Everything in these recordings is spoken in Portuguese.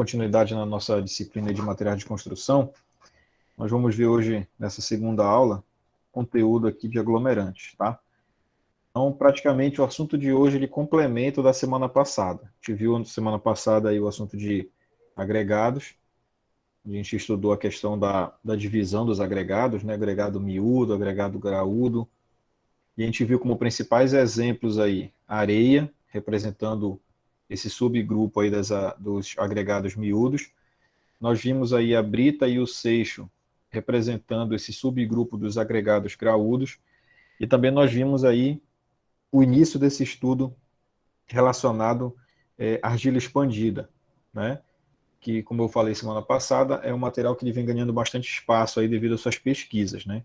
continuidade na nossa disciplina de materiais de construção, nós vamos ver hoje, nessa segunda aula, conteúdo aqui de aglomerantes, tá? Então, praticamente, o assunto de hoje, ele complementa o da semana passada. A gente viu na semana passada aí o assunto de agregados, a gente estudou a questão da divisão dos agregados, né? Agregado miúdo, agregado graúdo, e a gente viu como principais exemplos aí, areia, representando esse subgrupo aí dos agregados miúdos. Nós vimos aí a brita e o seixo, representando esse subgrupo dos agregados graúdos, e também nós vimos aí o início desse estudo relacionado à argila expandida, né? Que, como eu falei semana passada, é um material que ele vem ganhando bastante espaço aí devido às suas pesquisas, né?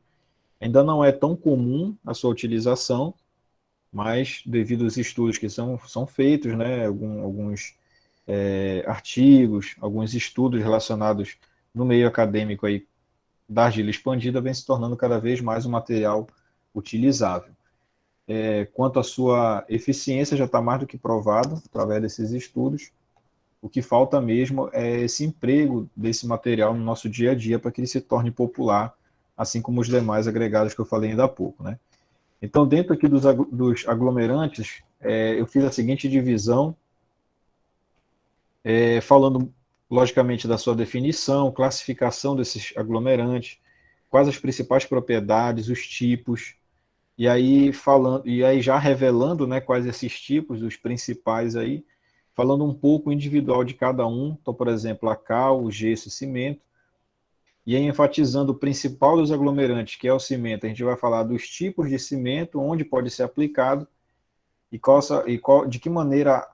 Ainda não é tão comum a sua utilização, mas devido aos estudos que são feitos, né, alguns artigos, alguns estudos relacionados no meio acadêmico aí da argila expandida, vem se tornando cada vez mais um material utilizável. Quanto à sua eficiência, já está mais do que provado através desses estudos. O que falta mesmo é esse emprego desse material no nosso dia a dia para que ele se torne popular, assim como os demais agregados que eu falei ainda há pouco, né? Então, dentro aqui dos aglomerantes, eu fiz a seguinte divisão, falando, logicamente, da sua definição, classificação desses aglomerantes, quais as principais propriedades, os tipos, e aí já revelando, né, quais esses tipos, os principais aí, falando um pouco individual de cada um. Então, por exemplo, a cal, o gesso e cimento. E aí, enfatizando o principal dos aglomerantes, que é o cimento, a gente vai falar dos tipos de cimento, onde pode ser aplicado de que maneira,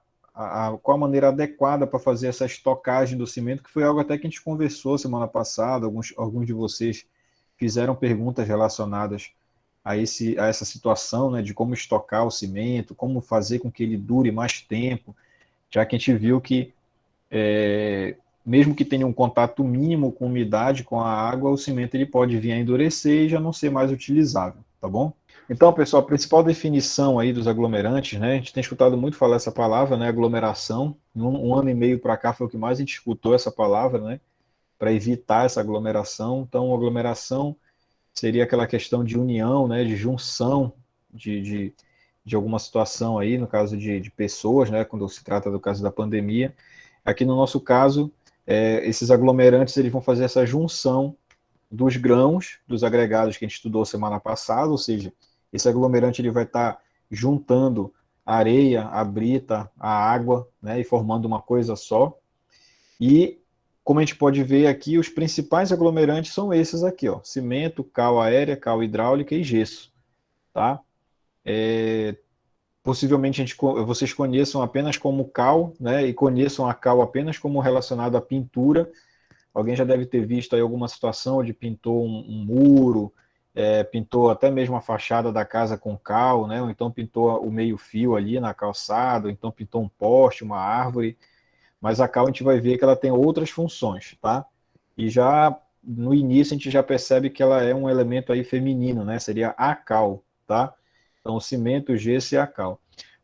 qual a maneira adequada para fazer essa estocagem do cimento, que foi algo até que a gente conversou semana passada. Alguns de vocês fizeram perguntas relacionadas a essa situação, né, de como estocar o cimento, como fazer com que ele dure mais tempo, já que a gente viu que mesmo que tenha um contato mínimo com umidade, com a água, o cimento ele pode vir a endurecer e já não ser mais utilizável, tá bom? Então, pessoal, a principal definição aí dos aglomerantes, né, a gente tem escutado muito falar essa palavra, né, aglomeração. Um ano e meio para cá foi o que mais a gente escutou essa palavra, né, para evitar essa aglomeração. Então, aglomeração seria aquela questão de união, né, de junção de alguma situação aí, no caso de pessoas, né, quando se trata do caso da pandemia. Aqui no nosso caso, esses aglomerantes eles vão fazer essa junção dos grãos, dos agregados que a gente estudou semana passada, ou seja, esse aglomerante ele vai estar juntando a areia, a brita, a água, né, e formando uma coisa só. E, como a gente pode ver aqui, os principais aglomerantes são esses aqui, ó, cimento, cal aérea, cal hidráulica e gesso, tá? Possivelmente vocês conheçam apenas como cal, né, e conheçam a cal apenas como relacionado à pintura. Alguém já deve ter visto aí alguma situação onde pintou um muro, pintou até mesmo a fachada da casa com cal, né, ou então pintou o meio-fio ali na calçada, ou então pintou um poste, uma árvore. Mas a cal a gente vai ver que ela tem outras funções, tá? E já no início a gente já percebe que ela é um elemento aí feminino, né? Seria a cal, tá? Então, o cimento, o gesso e a cal.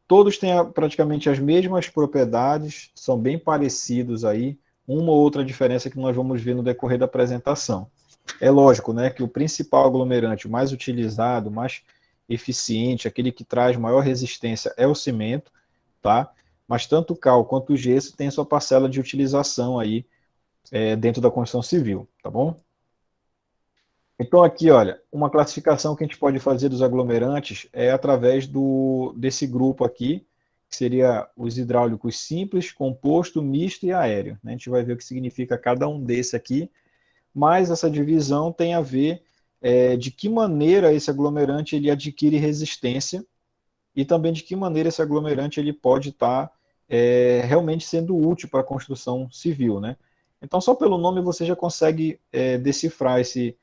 Todos têm praticamente as mesmas propriedades, são bem parecidos aí, uma ou outra diferença que nós vamos ver no decorrer da apresentação. É lógico, né, que o principal aglomerante, o mais utilizado, mais eficiente, aquele que traz maior resistência é o cimento, tá? Mas tanto o cal quanto o gesso tem sua parcela de utilização aí dentro da construção civil, tá bom? Então aqui, olha, uma classificação que a gente pode fazer dos aglomerantes é através desse grupo aqui, que seria os hidráulicos simples, composto, misto e aéreo, né? A gente vai ver o que significa cada um desse aqui, mas essa divisão tem a ver de que maneira esse aglomerante ele adquire resistência e também de que maneira esse aglomerante ele pode estar realmente sendo útil para a construção civil, né? Então, só pelo nome você já consegue decifrar esse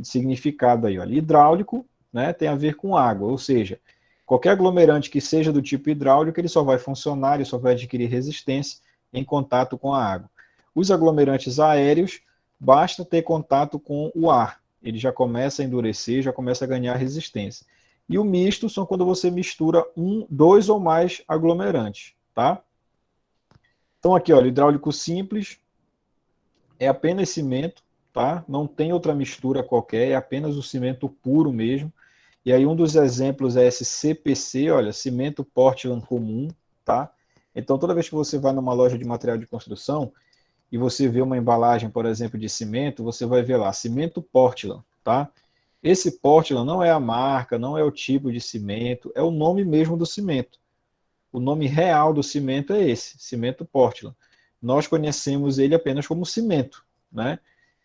significado aí. Olha. Hidráulico, né, tem a ver com água, ou seja, qualquer aglomerante que seja do tipo hidráulico, ele só vai funcionar, ele só vai adquirir resistência em contato com a água. Os aglomerantes aéreos, basta ter contato com o ar, ele já começa a endurecer, já começa a ganhar resistência. E o misto são quando você mistura dois ou mais aglomerantes, tá? Então aqui, olha, hidráulico simples é apenas cimento, tá? Não tem outra mistura qualquer, é apenas o cimento puro mesmo. E aí um dos exemplos é esse CPC, olha, cimento Portland comum, tá? Então toda vez que você vai numa loja de material de construção e você vê uma embalagem, por exemplo, de cimento, você vai ver lá, cimento Portland, tá? Esse Portland não é a marca, não é o tipo de cimento, é o nome mesmo do cimento. O nome real do cimento é esse, cimento Portland. Nós conhecemos ele apenas como cimento, né?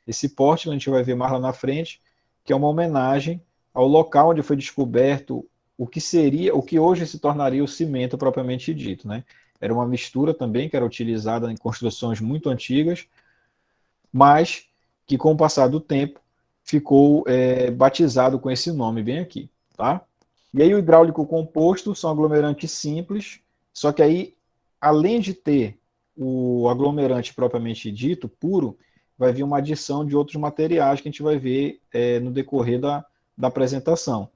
Esse Portland a gente vai ver mais lá na frente, que é uma homenagem ao local onde foi descoberto o que seria, o que hoje se tornaria o cimento propriamente dito, né? Era uma mistura também que era utilizada em construções muito antigas, mas que com o passar do tempo ficou batizado com esse nome bem aqui, tá? E aí o hidráulico composto são aglomerantes simples, só que aí, além de ter o aglomerante propriamente dito, puro, vai vir uma adição de outros materiais que a gente vai ver no decorrer da apresentação.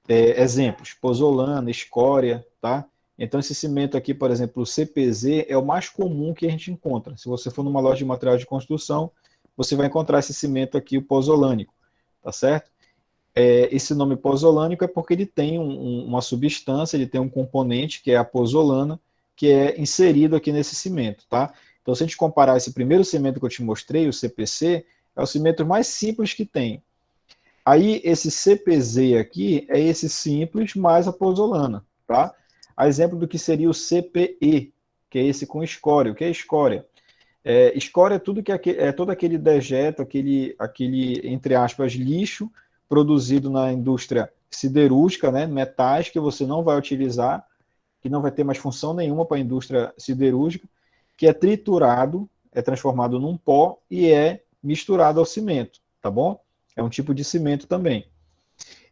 Exemplos, pozolana, escória, tá? Então esse cimento aqui, por exemplo, o CPZ é o mais comum que a gente encontra. Se você for numa loja de materiais de construção, você vai encontrar esse cimento aqui, o pozolânico, tá certo? Esse nome pozolânico é porque ele tem uma substância, ele tem um componente que é a pozolana, que é inserido aqui nesse cimento, tá? Então, se a gente comparar esse primeiro cimento que eu te mostrei, o CPC, é o cimento mais simples que tem. Aí, esse CPZ aqui é esse simples mais a pozolana, tá? A exemplo do que seria o CPE, que é esse com escória. O que é escória? Escória é tudo que é todo aquele dejeto, aquele, entre aspas, lixo produzido na indústria siderúrgica, né, metais que você não vai utilizar, que não vai ter mais função nenhuma para a indústria siderúrgica, que é triturado, é transformado num pó e é misturado ao cimento, tá bom? É um tipo de cimento também.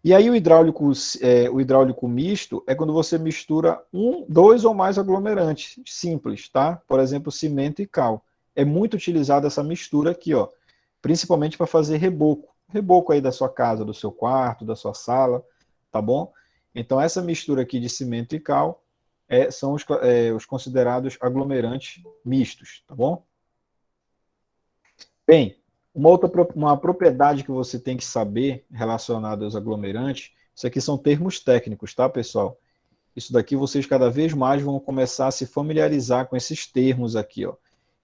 E aí o hidráulico misto é quando você mistura dois ou mais aglomerantes simples, tá? Por exemplo, cimento e cal. É muito utilizada essa mistura aqui, ó, principalmente para fazer reboco. Reboco aí da sua casa, do seu quarto, da sua sala, tá bom? Então essa mistura aqui de cimento e cal são os considerados aglomerantes mistos, tá bom? Bem, uma propriedade que você tem que saber relacionada aos aglomerantes, isso aqui são termos técnicos, tá, pessoal? Isso daqui vocês cada vez mais vão começar a se familiarizar com esses termos aqui, ó.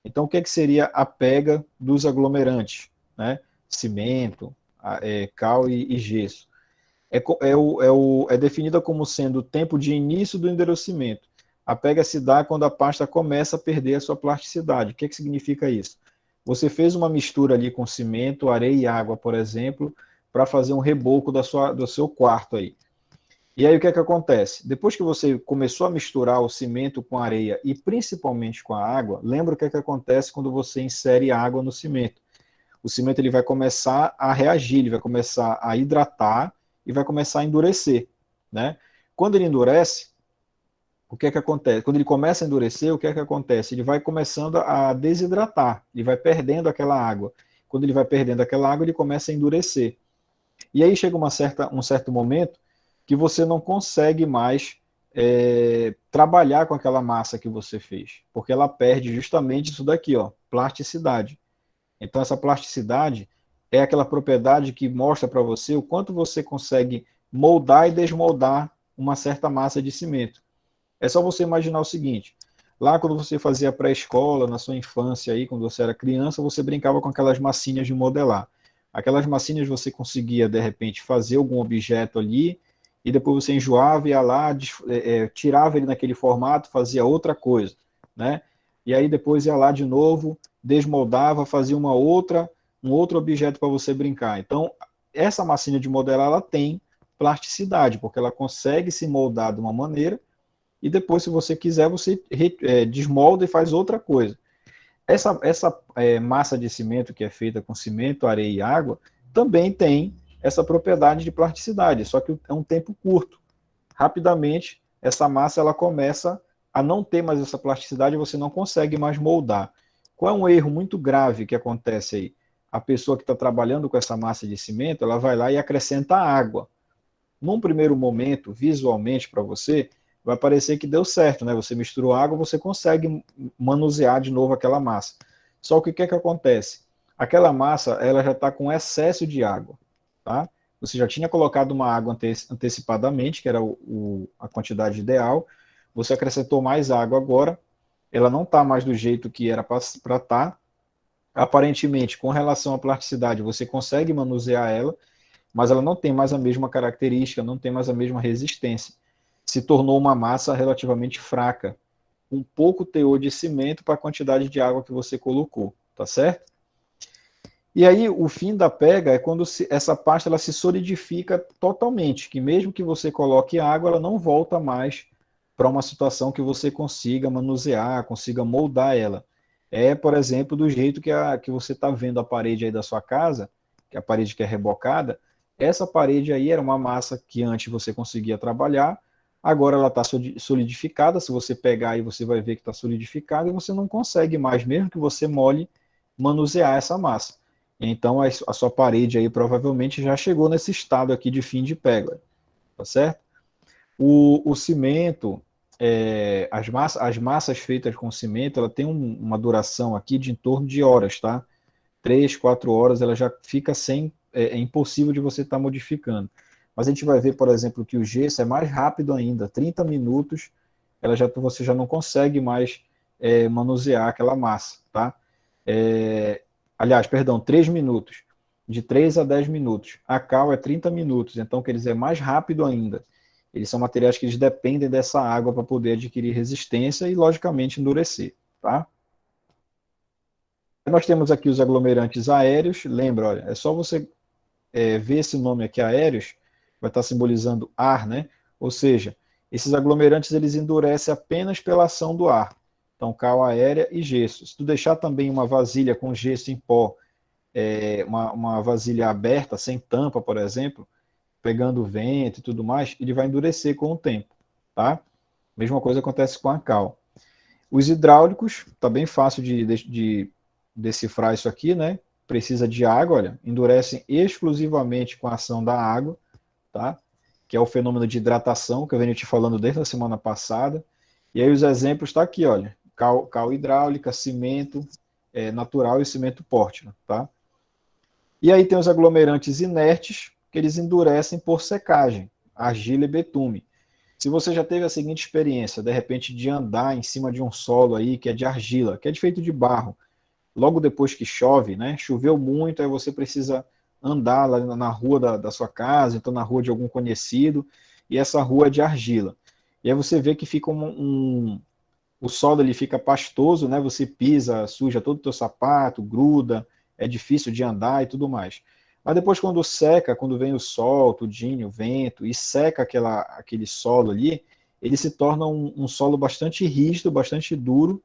Então, o que, que seria a pega dos aglomerantes, né? Cimento, cal e gesso. É definida como sendo o tempo de início do endurecimento. A pega se dá quando a pasta começa a perder a sua plasticidade. O que significa isso? Você fez uma mistura ali com cimento, areia e água, por exemplo, para fazer um reboco do seu quarto aí. E aí o que acontece? Depois que você começou a misturar o cimento com a areia e principalmente com a água, lembra o que acontece quando você insere água no cimento? O cimento ele vai começar a reagir, ele vai começar a hidratar e vai começar a endurecer, né? Quando ele endurece, o que acontece? Quando ele começa a endurecer, o que acontece? Ele vai começando a desidratar, ele vai perdendo aquela água. Quando ele vai perdendo aquela água, ele começa a endurecer. E aí chega um certo momento que você não consegue mais trabalhar com aquela massa que você fez, porque ela perde justamente isso daqui, ó, plasticidade. Então, essa plasticidade é aquela propriedade que mostra para você o quanto você consegue moldar e desmoldar uma certa massa de cimento. É só você imaginar o seguinte: lá quando você fazia pré-escola, na sua infância, aí, quando você era criança, você brincava com aquelas massinhas de modelar. Aquelas massinhas você conseguia, de repente, fazer algum objeto ali, e depois você enjoava, ia lá, tirava ele naquele formato, fazia outra coisa, né? E aí depois ia lá de novo, desmoldava, fazia um outro objeto para você brincar. Então, essa massinha de modelar, ela tem plasticidade, porque ela consegue se moldar de uma maneira, e depois, se você quiser, você desmolda e faz outra coisa. Essa massa de cimento que é feita com cimento, areia e água, também tem essa propriedade de plasticidade, só que é um tempo curto. Rapidamente, essa massa ela começa a não ter mais essa plasticidade e você não consegue mais moldar. Qual é um erro muito grave que acontece aí? A pessoa que está trabalhando com essa massa de cimento, ela vai lá e acrescenta água. Num primeiro momento, visualmente para você, vai parecer que deu certo, né? Você misturou água, você consegue manusear de novo aquela massa. Só que o que é que acontece? Aquela massa, ela já está com excesso de água, tá? Você já tinha colocado uma água antecipadamente, que era a quantidade ideal, você acrescentou mais água agora, ela não está mais do jeito que era para estar. Aparentemente, com relação à plasticidade, você consegue manusear ela, mas ela não tem mais a mesma característica, não tem mais a mesma resistência. Se tornou uma massa relativamente fraca, com pouco teor de cimento para a quantidade de água que você colocou, tá certo? E aí, o fim da pega é quando essa pasta ela se solidifica totalmente, que mesmo que você coloque água, ela não volta mais para uma situação que você consiga manusear, consiga moldar ela. É, por exemplo, do jeito que você está vendo a parede aí da sua casa, que é a parede que é rebocada, essa parede aí era uma massa que antes você conseguia trabalhar, agora ela está solidificada, se você pegar aí você vai ver que está solidificada e você não consegue mais, mesmo que você molhe, manusear essa massa. Então a sua parede aí provavelmente já chegou nesse estado aqui de fim de pega, tá certo? O cimento, as massas feitas com cimento, ela tem uma duração aqui de em torno de horas, tá? 3, 4 horas, ela já fica sem, é impossível de você estar modificando. Mas a gente vai ver, por exemplo, que o gesso é mais rápido ainda, 30 minutos, você já não consegue mais manusear aquela massa, tá? Aliás, perdão, 3 minutos. De 3 a 10 minutos. A cal é 30 minutos, então quer dizer, é mais rápido ainda. Eles são materiais que eles dependem dessa água para poder adquirir resistência e, logicamente, endurecer, tá? Nós temos aqui os aglomerantes aéreos. Lembra, olha, é só você ver esse nome aqui, aéreos, vai estar simbolizando ar, né? Ou seja, esses aglomerantes eles endurecem apenas pela ação do ar. Então, cal aérea e gesso. Se tu deixar também uma vasilha com gesso em pó, uma vasilha aberta, sem tampa, por exemplo, pegando vento e tudo mais, ele vai endurecer com o tempo, tá? Mesma coisa acontece com a cal. Os hidráulicos, tá bem fácil de decifrar isso aqui, né? Precisa de água, olha, endurecem exclusivamente com a ação da água, tá? Que é o fenômeno de hidratação que eu venho te falando desde a semana passada. E aí os exemplos tá aqui, olha, cal hidráulica, cimento natural e cimento Portland, tá? E aí tem os aglomerantes inertes, que eles endurecem por secagem, argila e betume. Se você já teve a seguinte experiência, de repente, de andar em cima de um solo aí que é de argila, que é feito de barro, logo depois que chove, né? Choveu muito, aí você precisa andar lá na rua da sua casa, então na rua de algum conhecido, e essa rua é de argila. E aí você vê que fica o solo ele fica pastoso, né? Você pisa, suja todo o teu sapato, gruda, é difícil de andar e tudo mais. Mas depois quando seca, quando vem o sol, tudinho, o vento, e seca aquele solo ali, ele se torna um solo bastante rígido, bastante duro,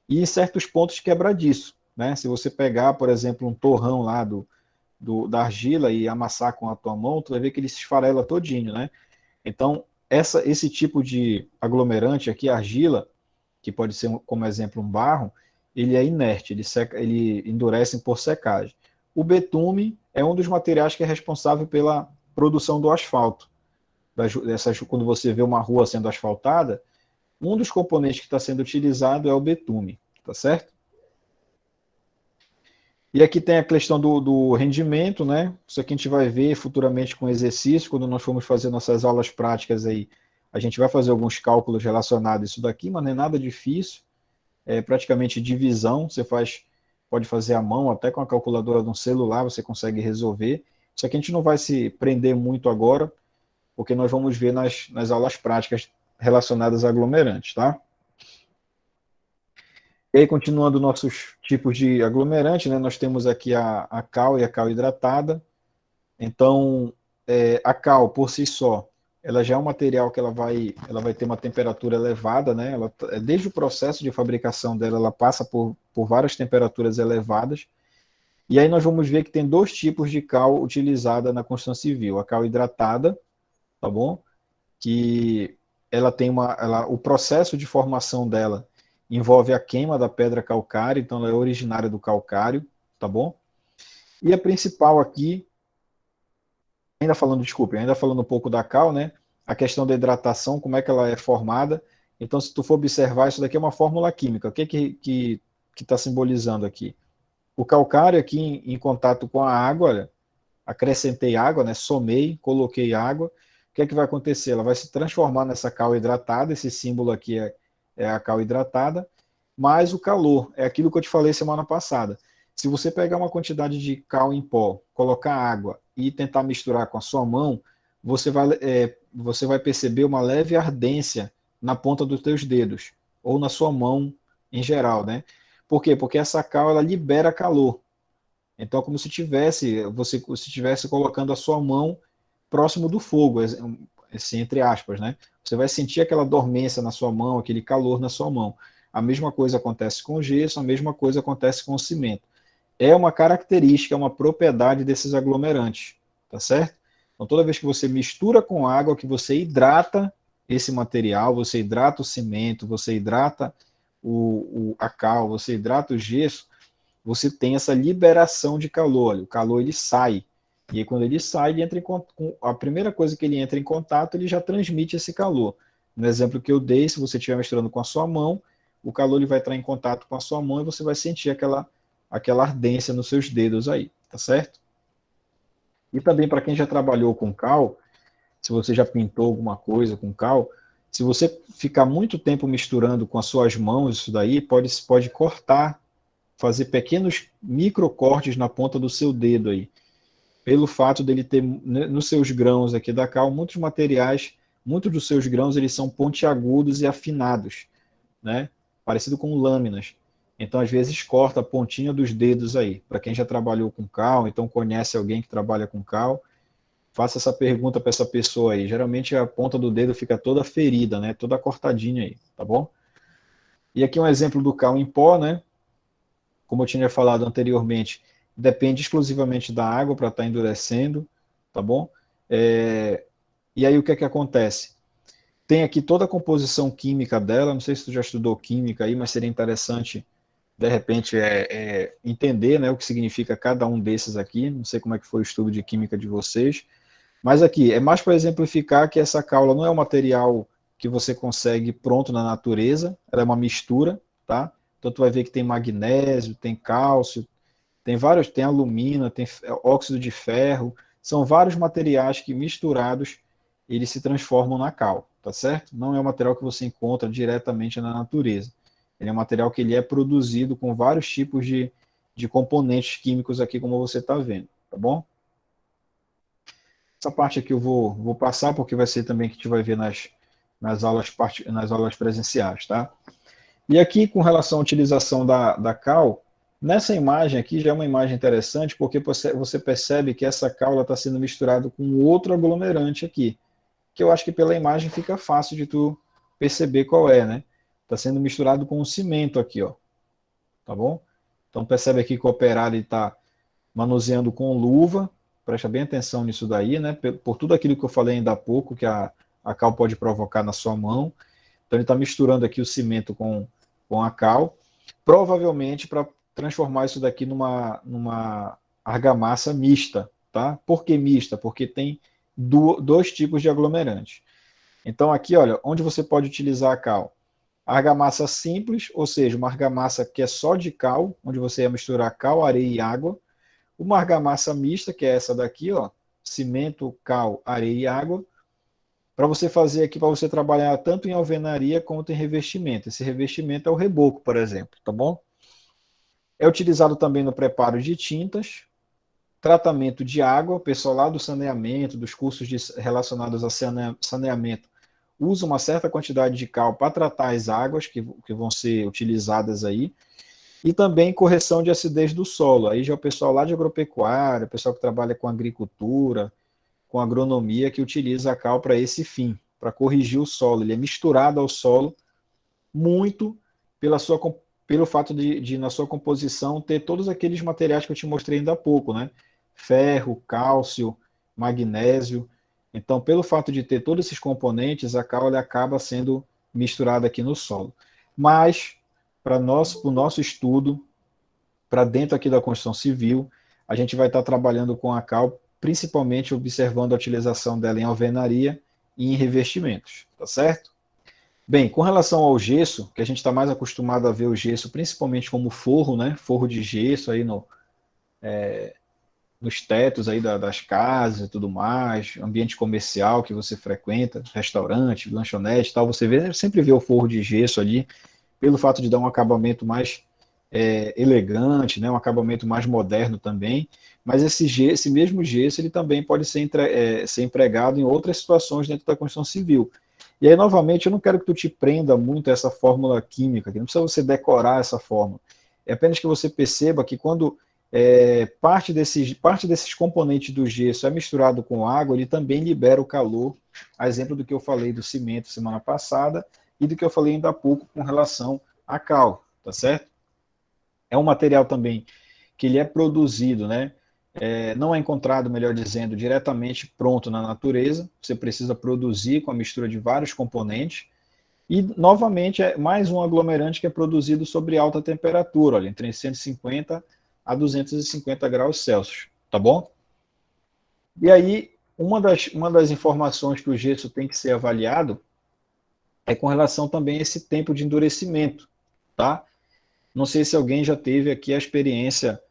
e em certos pontos quebradiço, né? Se você pegar, por exemplo, um torrão lá da argila e amassar com a tua mão, tu vai ver que ele se esfarela todinho, né? Então, esse tipo de aglomerante aqui, argila, que pode ser, como exemplo, um barro, ele é inerte, ele endurece por secagem. O betume é um dos materiais que é responsável pela produção do asfalto. Quando você vê uma rua sendo asfaltada, um dos componentes que está sendo utilizado é o betume, tá certo? E aqui tem a questão do rendimento, né? Isso aqui a gente vai ver futuramente com exercício, quando nós formos fazer nossas aulas práticas aí, a gente vai fazer alguns cálculos relacionados a isso daqui, mas não é nada difícil, é praticamente divisão, pode fazer à mão, até com a calculadora de um celular você consegue resolver. Isso aqui a gente não vai se prender muito agora, porque nós vamos ver nas aulas práticas relacionadas a aglomerantes, tá? E aí, continuando nossos tipos de aglomerante, né, nós temos aqui a cal e a cal hidratada. Então, a cal, por si só, ela já é um material que ela vai ter uma temperatura elevada, né? Desde o processo de fabricação dela, ela passa por várias temperaturas elevadas. E aí nós vamos ver que tem dois tipos de cal utilizada na construção civil. A cal hidratada, tá bom? Que ela tem o processo de formação dela envolve a queima da pedra calcária, então ela é originária do calcário, tá bom? E a principal aqui, desculpe, ainda falando um pouco da cal, né? a questão da hidratação, como é que ela é formada. Então, se tu for observar, isso daqui é uma fórmula química. O que está simbolizando aqui? O calcário aqui em contato com a água, olha, acrescentei água, né? Somei, coloquei água. O que é que vai acontecer? Ela vai se transformar nessa cal hidratada. Esse símbolo aqui é a cal hidratada, mais o calor. É aquilo que eu te falei semana passada. Se você pegar uma quantidade de cal em pó, colocar água e tentar misturar com a sua mão, você vai perceber uma leve ardência na ponta dos teus dedos, ou na sua mão em geral, né? Por quê? Porque essa cal ela libera calor. Então, é como se você estivesse colocando a sua mão próximo do fogo, assim, entre aspas, né? Você vai sentir aquela dormência na sua mão, aquele calor na sua mão. A mesma coisa acontece com o gesso, a mesma coisa acontece com o cimento. É uma característica, é uma propriedade desses aglomerantes, tá certo? Então, toda vez que você mistura com água, que você hidrata esse material, você hidrata o cimento, você hidrata a cal, você hidrata o gesso, você tem essa liberação de calor. O calor ele sai. E aí, quando ele sai, ele entra a primeira coisa que ele entra em contato, ele já transmite esse calor. No exemplo que eu dei, se você estiver misturando com a sua mão, o calor ele vai entrar em contato com a sua mão e você vai sentir aquela ardência nos seus dedos aí, tá certo? E também para quem já trabalhou com cal, se você já pintou alguma coisa com cal, se você ficar muito tempo misturando com as suas mãos, isso daí pode cortar, fazer pequenos microcortes na ponta do seu dedo aí, pelo fato dele ter nos seus grãos aqui da cal muitos materiais, muitos dos seus grãos eles são pontiagudos e afinados, né? Parecido com lâminas. Então às vezes corta a pontinha dos dedos aí. Para quem já trabalhou com cal, então conhece alguém que trabalha com cal, faça essa pergunta para essa pessoa aí. Geralmente a ponta do dedo fica toda ferida, né? Toda cortadinha aí, tá bom? E aqui um exemplo do cal em pó, né? Como eu tinha falado anteriormente, depende exclusivamente da água para estar endurecendo, tá bom? E aí o que é que acontece? Tem aqui toda a composição química dela, não sei se tu já estudou química aí, mas seria interessante, de repente, entender, né, o que significa cada um desses aqui, não sei como é que foi o estudo de química de vocês, mas aqui, é mais para exemplificar que essa caula não é um material que você consegue pronto na natureza, ela é uma mistura, tá? Então tu vai ver que tem magnésio, tem cálcio, tem vários, tem alumina, tem óxido de ferro, são vários materiais que misturados eles se transformam na cal, tá certo? Não é um material que você encontra diretamente na natureza. Ele é um material que ele é produzido com vários tipos de componentes químicos aqui, como você está vendo, tá bom? Essa parte aqui eu vou passar, porque vai ser também que a gente vai ver nas aulas presenciais, tá? E aqui, com relação à utilização da cal, nessa imagem aqui já é uma imagem interessante, porque você percebe que essa cal está sendo misturada com outro aglomerante aqui, que eu acho que pela imagem fica fácil de tu perceber qual é, né? Está sendo misturado com o cimento aqui, ó, tá bom? Então percebe aqui que o operário está manuseando com luva, presta bem atenção nisso daí, né? Por tudo aquilo que eu falei ainda há pouco, que a cal pode provocar na sua mão. Então ele está misturando aqui o cimento com a cal, provavelmente para transformar isso daqui numa argamassa mista, tá? Por que mista? Porque tem dois tipos de aglomerantes. Então aqui, olha, onde você pode utilizar a cal? Argamassa simples, ou seja, uma argamassa que é só de cal, onde você ia misturar cal, areia e água. Uma argamassa mista, que é essa daqui, ó, cimento, cal, areia e água, para você fazer aqui, para você trabalhar tanto em alvenaria quanto em revestimento. Esse revestimento é o reboco, por exemplo, tá bom? É utilizado também no preparo de tintas, tratamento de água, o pessoal lá do saneamento, dos cursos relacionados a saneamento, usa uma certa quantidade de cal para tratar as águas que vão ser utilizadas aí, e também correção de acidez do solo. Aí já é o pessoal lá de agropecuária, o pessoal que trabalha com agricultura, com agronomia, que utiliza a cal para esse fim, para corrigir o solo. Ele é misturado ao solo muito pelo fato de, na sua composição, ter todos aqueles materiais que eu te mostrei ainda há pouco, né? Ferro, cálcio, magnésio. Então, pelo fato de ter todos esses componentes, a cal acaba sendo misturada aqui no solo. Mas, para o nosso estudo, para dentro aqui da construção civil, a gente vai estar trabalhando com a cal, principalmente observando a utilização dela em alvenaria e em revestimentos, tá certo? Bem, com relação ao gesso, que a gente está mais acostumado a ver o gesso principalmente como forro, né? Forro de gesso aí nos tetos aí das casas e tudo mais, ambiente comercial que você frequenta, restaurante, lanchonete e tal, você sempre vê o forro de gesso ali, pelo fato de dar um acabamento mais elegante, né, um acabamento mais moderno também, mas esse mesmo gesso ele também pode ser empregado em outras situações dentro da construção civil. E aí, novamente, eu não quero que tu te prenda muito a essa fórmula química, que não precisa você decorar essa fórmula. É apenas que você perceba que quando parte desses componentes do gesso é misturado com água, ele também libera o calor, a exemplo do que eu falei do cimento semana passada e do que eu falei ainda há pouco com relação a cal, tá certo? É um material também que ele é produzido, né? Não é encontrado, melhor dizendo, diretamente pronto na natureza. Você precisa produzir com a mistura de vários componentes. E, novamente, é mais um aglomerante que é produzido sobre alta temperatura, olha, entre 150 a 250 graus Celsius, tá bom? E aí, uma das informações que o gesso tem que ser avaliado é com relação também a esse tempo de endurecimento, tá? Não sei se alguém já teve aqui a experiência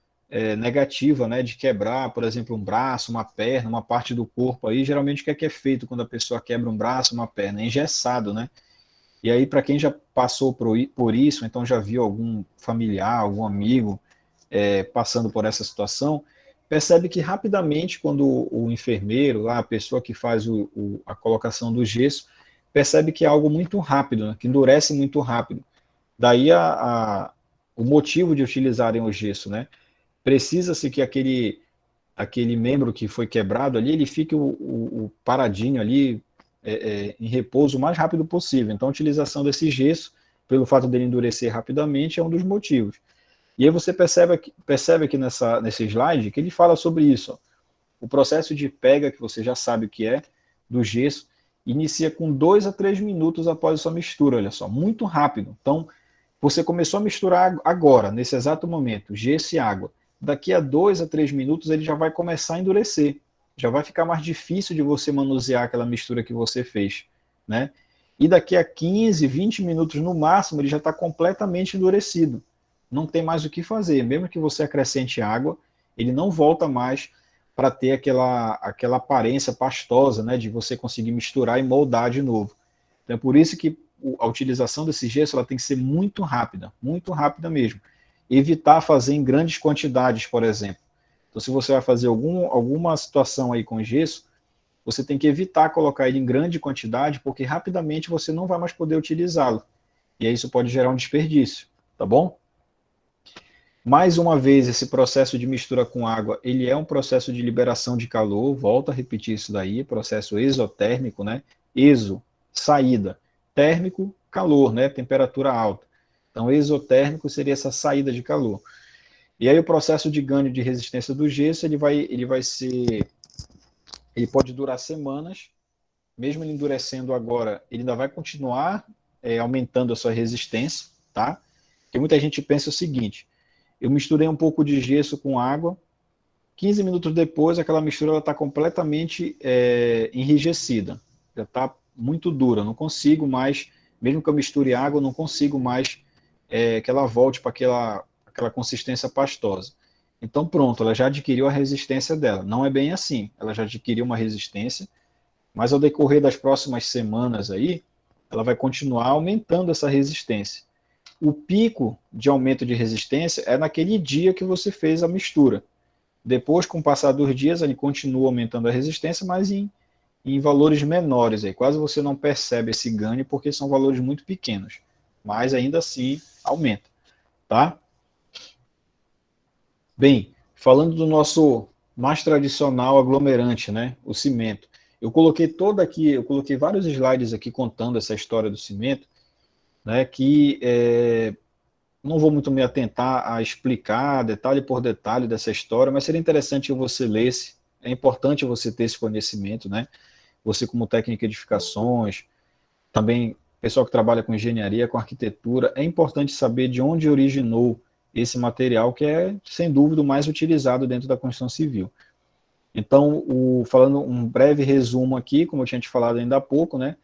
negativa, né, de quebrar, por exemplo, um braço, uma perna, uma parte do corpo aí. Geralmente, o que é feito quando a pessoa quebra um braço, uma perna? É engessado, né? E aí, para quem já passou por isso, então já viu algum familiar, algum amigo passando por essa situação, percebe que rapidamente, quando o enfermeiro, lá, a pessoa que faz a colocação do gesso, percebe que é algo muito rápido, né, que endurece muito rápido. Daí o motivo de utilizarem o gesso, né? Precisa-se que aquele membro que foi quebrado ali, ele fique o paradinho ali em repouso o mais rápido possível. Então, a utilização desse gesso, pelo fato dele endurecer rapidamente, é um dos motivos. E aí você percebe aqui nesse slide que ele fala sobre isso. Ó. O processo de pega, que você já sabe o que é, do gesso, inicia com 2 a 3 minutos após a sua mistura, olha só, muito rápido. Então, você começou a misturar agora, nesse exato momento, gesso e água. Daqui a 2 a 3 minutos ele já vai começar a endurecer. Já vai ficar mais difícil de você manusear aquela mistura que você fez. Né? E daqui a 15, 20 minutos no máximo, ele já está completamente endurecido. Não tem mais o que fazer. Mesmo que você acrescente água, ele não volta mais para ter aquela aparência pastosa, né, de você conseguir misturar e moldar de novo. Então, é por isso que a utilização desse gesso ela tem que ser muito rápida mesmo. Evitar fazer em grandes quantidades, por exemplo. Então, se você vai fazer alguma situação aí com gesso, você tem que evitar colocar ele em grande quantidade, porque rapidamente você não vai mais poder utilizá-lo. E aí isso pode gerar um desperdício, tá bom? Mais uma vez, esse processo de mistura com água, ele é um processo de liberação de calor, volto a repetir isso daí, processo exotérmico, né? Exo, saída. Térmico, calor, né? Temperatura alta. Então, exotérmico seria essa saída de calor. E aí o processo de ganho de resistência do gesso, ele pode durar semanas, mesmo ele endurecendo agora, ele ainda vai continuar aumentando a sua resistência, tá? Porque muita gente pensa o seguinte, eu misturei um pouco de gesso com água, 15 minutos depois aquela mistura está completamente enrijecida, já está muito dura, não consigo mais, mesmo que eu misture água, não consigo mais que ela volte para aquela consistência pastosa. Então pronto, ela já adquiriu a resistência dela. Não é bem assim, ela já adquiriu uma resistência, mas ao decorrer das próximas semanas aí, ela vai continuar aumentando essa resistência. O pico de aumento de resistência é naquele dia que você fez a mistura. Depois, com o passar dos dias, ele continua aumentando a resistência, mas em valores menores. Aí. Quase você não percebe esse ganho, porque são valores muito pequenos. Mas ainda assim, aumenta. Tá? Bem, falando do nosso mais tradicional aglomerante, né? O cimento. Eu coloquei vários slides aqui contando essa história do cimento, né? Que não vou muito me atentar a explicar detalhe por detalhe dessa história, mas seria interessante que você lesse. É importante você ter esse conhecimento, né? Você como técnico de edificações, também pessoal que trabalha com engenharia, com arquitetura, é importante saber de onde originou esse material que é, sem dúvida, o mais utilizado dentro da construção civil. Então, falando um breve resumo aqui, como eu tinha te falado ainda há pouco, né?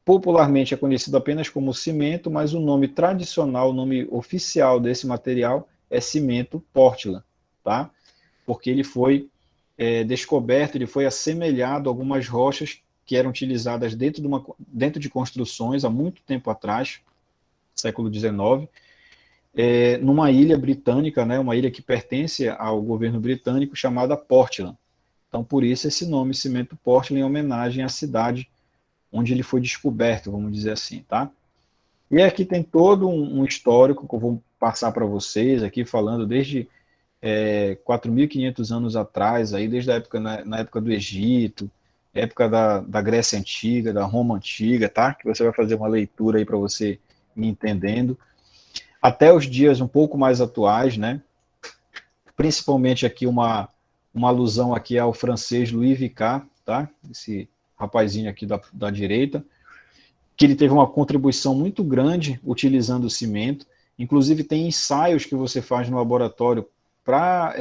Popularmente é conhecido apenas como cimento, mas o nome tradicional, o nome oficial desse material é cimento Portland, tá? Porque ele foi descoberto, ele foi assemelhado a algumas rochas que eram utilizadas dentro de construções há muito tempo atrás, século XIX, numa ilha britânica, né, uma ilha que pertence ao governo britânico, chamada Portland. Então, por isso esse nome, cimento Portland, em homenagem à cidade onde ele foi descoberto, vamos dizer assim, tá? E aqui tem todo um histórico que eu vou passar para vocês aqui, falando desde 4.500 anos atrás, aí, desde a época, na época do Egito, época da Grécia Antiga, da Roma Antiga, tá? Que você vai fazer uma leitura aí para você ir entendendo. Até os dias um pouco mais atuais, né? Principalmente aqui uma alusão aqui ao francês Louis Vicard, tá? Esse rapazinho aqui da direita, que ele teve uma contribuição muito grande utilizando o cimento. Inclusive, tem ensaios que você faz no laboratório para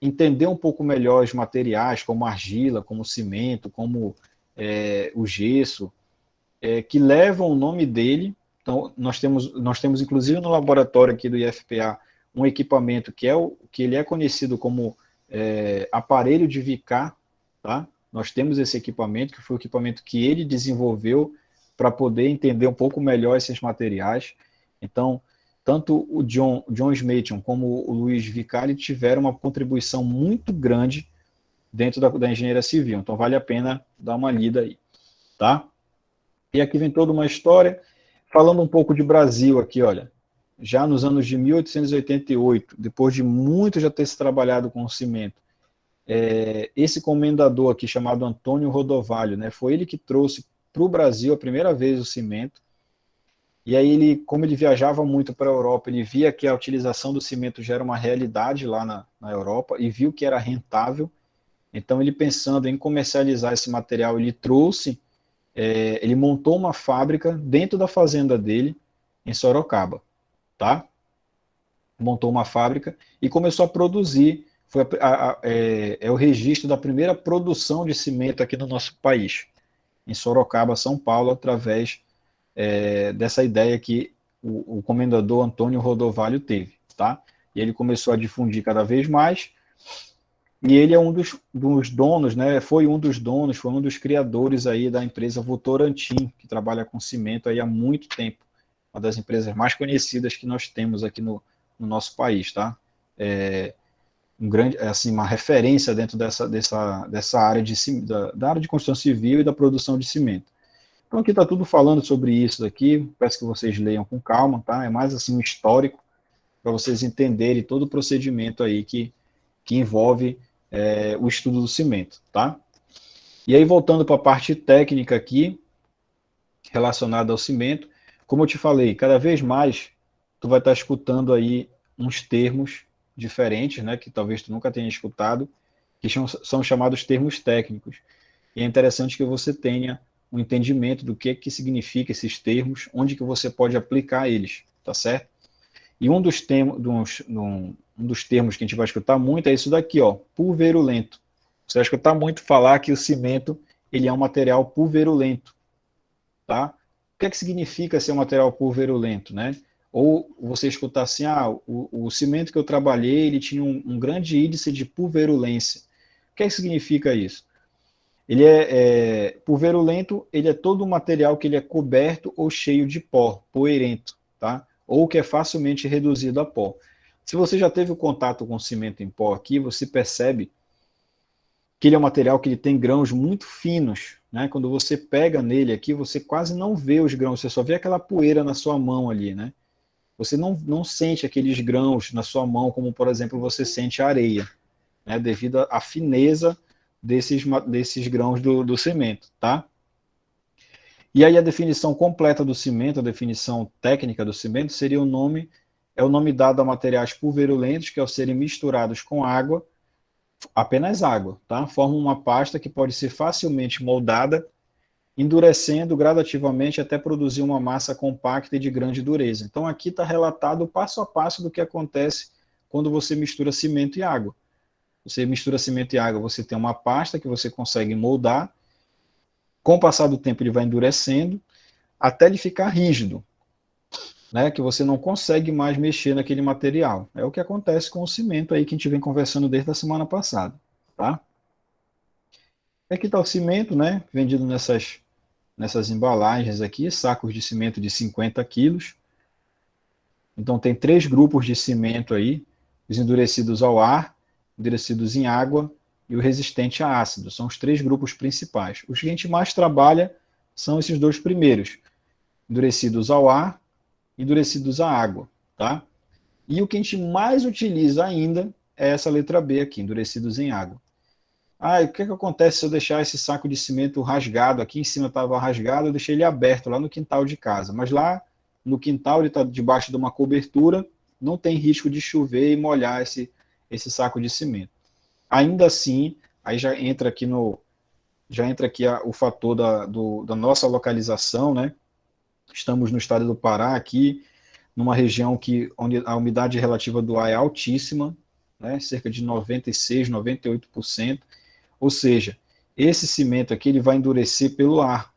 entender um pouco melhor os materiais, como argila, como cimento, como o gesso, que levam o nome dele. Então, nós temos inclusive no laboratório aqui do IFPA um equipamento que ele é conhecido como aparelho de Vicard, tá? Nós temos esse equipamento, que foi o equipamento que ele desenvolveu para poder entender um pouco melhor esses materiais. Então, tanto o John Smeaton como o Luiz Vicari tiveram uma contribuição muito grande dentro da engenharia civil. Então, vale a pena dar uma lida aí, tá? E aqui vem toda uma história, falando um pouco de Brasil aqui, olha. Já nos anos de 1888, depois de muito já ter se trabalhado com o cimento, esse comendador aqui, chamado Antônio Rodovalho, né, foi ele que trouxe para o Brasil a primeira vez o cimento. E aí ele, como ele viajava muito para a Europa, ele via que a utilização do cimento já era uma realidade lá na Europa e viu que era rentável. Então ele, pensando em comercializar esse material, ele trouxe, ele montou uma fábrica dentro da fazenda dele em Sorocaba, tá? Montou uma fábrica e começou a produzir. É o registro da primeira produção de cimento aqui no nosso país, em Sorocaba, São Paulo, através dessa ideia que o comendador Antônio Rodovalho teve, tá? E ele começou a difundir cada vez mais, e ele é um dos donos, né? Foi um dos donos, foi um dos criadores aí da empresa Votorantim, que trabalha com cimento aí há muito tempo, uma das empresas mais conhecidas que nós temos aqui no nosso país, tá? Assim, uma referência dentro dessa área da área de construção civil e da produção de cimento. Então aqui está tudo falando sobre isso daqui, peço que vocês leiam com calma, tá? É mais assim um histórico para vocês entenderem todo o procedimento aí que envolve o estudo do cimento, tá? E aí voltando para a parte técnica aqui, relacionada ao cimento, como eu te falei, cada vez mais tu vai estar escutando aí uns termos diferentes, né, que talvez tu nunca tenha escutado, que são chamados termos técnicos. E é interessante que você tenha um entendimento do que significa esses termos, onde que você pode aplicar eles, tá certo? E um dos termos que a gente vai escutar muito é isso daqui, ó, pulverulento. Você vai escutar muito falar que o cimento ele é um material pulverulento, tá? O que significa ser um material pulverulento, né? Ou você escutar assim, o cimento que eu trabalhei, ele tinha um grande índice de pulverulência. O que significa isso? Ele pulverulento, ele é todo um material que ele é coberto ou cheio de pó, poeirento, tá? Ou que é facilmente reduzido a pó. Se você já teve o contato com cimento em pó aqui, você percebe que ele é um material que ele tem grãos muito finos, né? Quando você pega nele aqui, você quase não vê os grãos, você só vê aquela poeira na sua mão ali, né? Você não sente aqueles grãos na sua mão, como, por exemplo, você sente a areia, né? Devido à fineza desses grãos do cimento, tá? E aí a definição completa do cimento, a definição técnica do cimento, seria o nome dado a materiais pulverulentos que, ao serem misturados com água, apenas água, tá? Formam uma pasta que pode ser facilmente moldada, endurecendo gradativamente até produzir uma massa compacta e de grande dureza. Então aqui está relatado o passo a passo do que acontece quando você mistura cimento e água. Você mistura cimento e água, você tem uma pasta que você consegue moldar. Com o passar do tempo, ele vai endurecendo até ele ficar rígido, né? Que você não consegue mais mexer naquele material. É o que acontece com o cimento aí que a gente vem conversando desde a semana passada, tá? Aqui está o cimento, né? Vendido nessas embalagens aqui, sacos de cimento de 50 quilos. Então tem 3 grupos de cimento aí, os endurecidos ao ar, endurecidos em água e o resistente a ácido. São os 3 grupos principais. Os que a gente mais trabalha são esses 2 primeiros, endurecidos ao ar, endurecidos à água, tá? E o que a gente mais utiliza ainda é essa letra B aqui, endurecidos em água. Ah, e o que acontece se eu deixar esse saco de cimento rasgado? Aqui em cima estava rasgado, eu deixei ele aberto lá no quintal de casa. Mas lá no quintal ele está debaixo de uma cobertura, não tem risco de chover e molhar esse saco de cimento. Ainda assim, aí já entra aqui o fator da nossa localização, né? Estamos no estado do Pará, aqui, numa região onde a umidade relativa do ar é altíssima, né? Cerca de 96, 98%. Ou seja, esse cimento aqui ele vai endurecer pelo ar,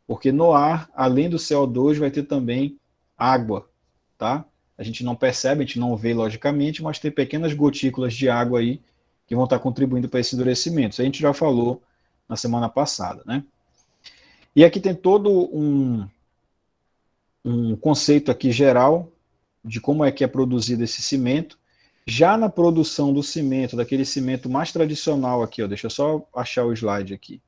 porque no ar, além do CO2, vai ter também água, tá? A gente não percebe, a gente não vê logicamente, mas tem pequenas gotículas de água aí que vão estar contribuindo para esse endurecimento. Isso a gente já falou na semana passada, né? E aqui tem todo um conceito aqui geral de como é que é produzido esse cimento. Já na produção do cimento, daquele cimento mais tradicional aqui, ó, deixa eu só achar o slide aqui.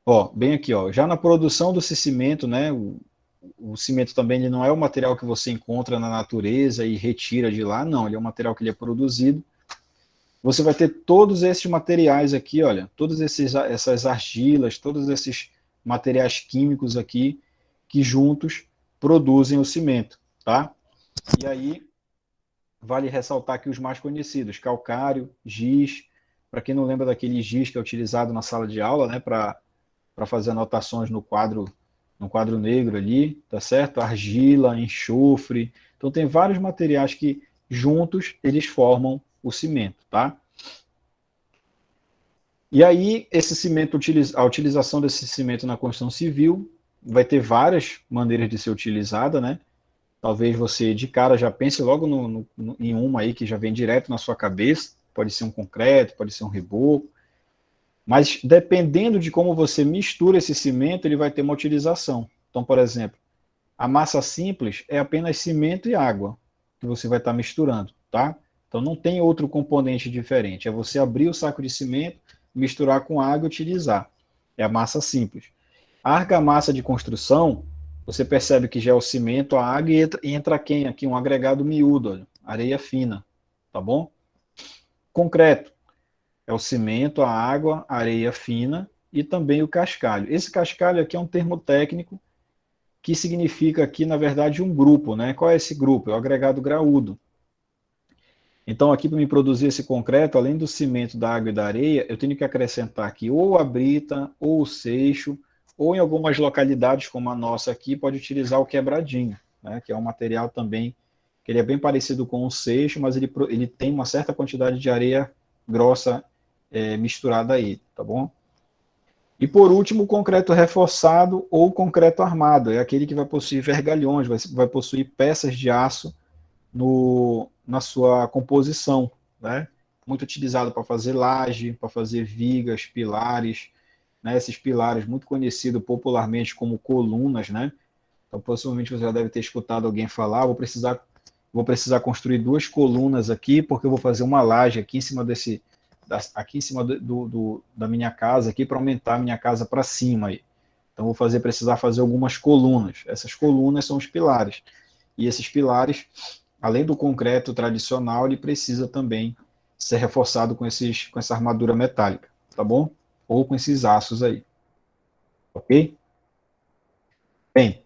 Ó, bem aqui, ó, já na produção desse cimento, né, o cimento também ele não é o material que você encontra na natureza e retira de lá, não, ele é um material que ele é produzido. Você vai ter todos esses materiais aqui, olha, essas argilas, todos esses materiais químicos aqui, que juntos produzem o cimento, tá? E aí, vale ressaltar que os mais conhecidos, calcário, giz, para quem não lembra daquele giz que é utilizado na sala de aula, né, para fazer anotações no quadro negro ali, tá certo? Argila, enxofre. Então tem vários materiais que juntos eles formam o cimento, tá? E aí esse cimento, a utilização desse cimento na construção civil vai ter várias maneiras de ser utilizada, né? Talvez você de cara já pense logo em uma aí que já vem direto na sua cabeça. Pode ser um concreto, pode ser um reboco. Mas dependendo de como você mistura esse cimento, ele vai ter uma utilização. Então, por exemplo, a massa simples é apenas cimento e água que você vai estar misturando, tá? Então não tem outro componente diferente. É você abrir o saco de cimento, misturar com água e utilizar. É a massa simples. A argamassa de construção, você percebe que já é o cimento, a água e entra quem aqui? Um agregado miúdo, olha, areia fina, tá bom? Concreto é o cimento, a água, a areia fina e também o cascalho. Esse cascalho aqui é um termo técnico que significa aqui, na verdade, um grupo, né? Qual é esse grupo? É o agregado graúdo. Então, aqui para me produzir esse concreto, além do cimento, da água e da areia, eu tenho que acrescentar aqui ou a brita, ou o seixo, ou em algumas localidades, como a nossa aqui, pode utilizar o quebradinho, né? Que é um material também, que ele é bem parecido com o seixo, mas ele tem uma certa quantidade de areia grossa misturada aí, tá bom? E por último, o concreto reforçado ou concreto armado, é aquele que vai possuir vergalhões, vai possuir peças de aço na sua composição, né? Muito utilizado para fazer laje, para fazer vigas, pilares, né? Esses pilares muito conhecidos popularmente como colunas, né? Então, possivelmente você já deve ter escutado alguém falar, vou precisar construir 2 colunas aqui, porque eu vou fazer uma laje aqui em cima aqui em cima da minha casa aqui para aumentar a minha casa para cima aí. Então vou precisar fazer algumas colunas. Essas colunas são os pilares. E esses pilares, além do concreto tradicional, ele precisa também ser reforçado com essa armadura metálica, tá bom? Ou com esses aços aí, ok? Bem,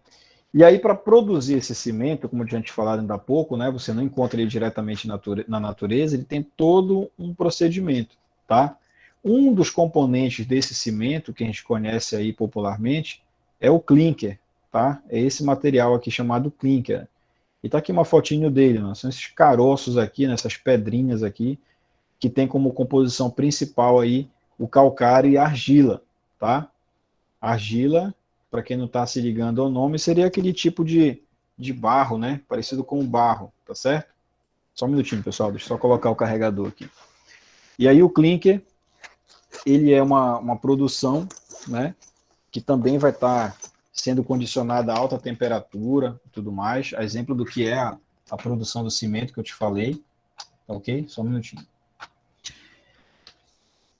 e aí para produzir esse cimento, como a gente falou ainda há pouco, né, você não encontra ele diretamente na natureza, ele tem todo um procedimento, tá? Um dos componentes desse cimento, que a gente conhece aí popularmente, é o clinker, tá? É esse material aqui chamado clinker. E tá aqui uma fotinho dele, né? São esses caroços aqui, nessas pedrinhas aqui, que tem como composição principal aí o calcário e a argila, tá? Argila, para quem não está se ligando ao nome, seria aquele tipo de barro, né? Parecido com o barro, tá certo? Só um minutinho, pessoal, deixa eu só colocar o carregador aqui. E aí o clinker, ele é uma produção, né? Que também vai estar sendo condicionada a alta temperatura e tudo mais, a exemplo do que é a produção do cimento que eu te falei, tá ok? Só um minutinho.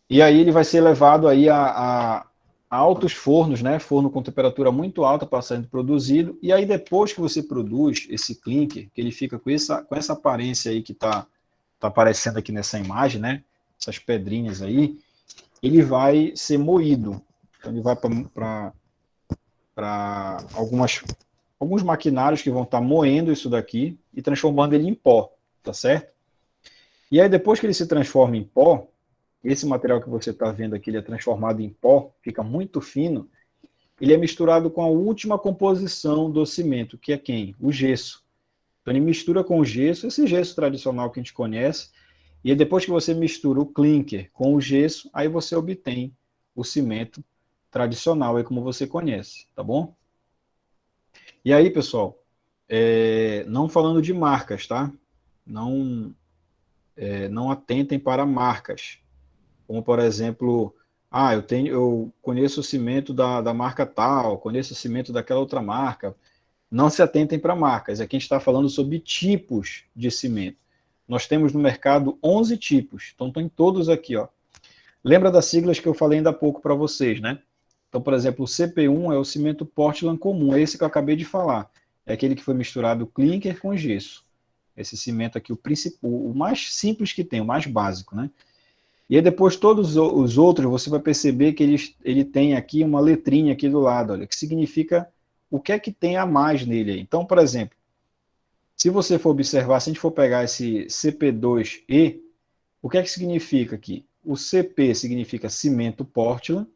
E aí ele vai ser levado aí a altos fornos, né? Forno com temperatura muito alta para sendo produzido, e aí depois que você produz esse clinker, que ele fica com essa aparência aí que tá aparecendo aqui nessa imagem, né? Essas pedrinhas aí, ele vai ser moído. Então ele vai para alguns maquinários que vão estar moendo isso daqui e transformando ele em pó, tá certo? E aí depois que ele se transforma em pó, esse material que você está vendo aqui, ele é transformado em pó, fica muito fino, ele é misturado com a última composição do cimento, que é quem? O gesso. Então ele mistura com o gesso, esse gesso tradicional que a gente conhece, e depois que você mistura o clinker com o gesso, aí você obtém o cimento tradicional, aí como você conhece, tá bom? E aí, pessoal, não falando de marcas, tá? Não, não atentem para marcas. Como, por exemplo, eu conheço o cimento da marca tal, conheço o cimento daquela outra marca. Não se atentem para marcas. Aqui a gente está falando sobre tipos de cimento. Nós temos no mercado 11 tipos. Então, estão todos aqui, ó. Lembra das siglas que eu falei ainda há pouco para vocês, né? Então, por exemplo, o CP1 é o cimento Portland comum, é esse que eu acabei de falar. É aquele que foi misturado clinker com gesso. Esse cimento aqui, o mais simples que tem, o mais básico, né? E aí depois todos os outros, você vai perceber que ele tem aqui uma letrinha aqui do lado, olha, que significa o que é que tem a mais nele aí. Então, por exemplo, se você for observar, se a gente for pegar esse CP2E, o que é que significa aqui? O CP significa cimento Portland,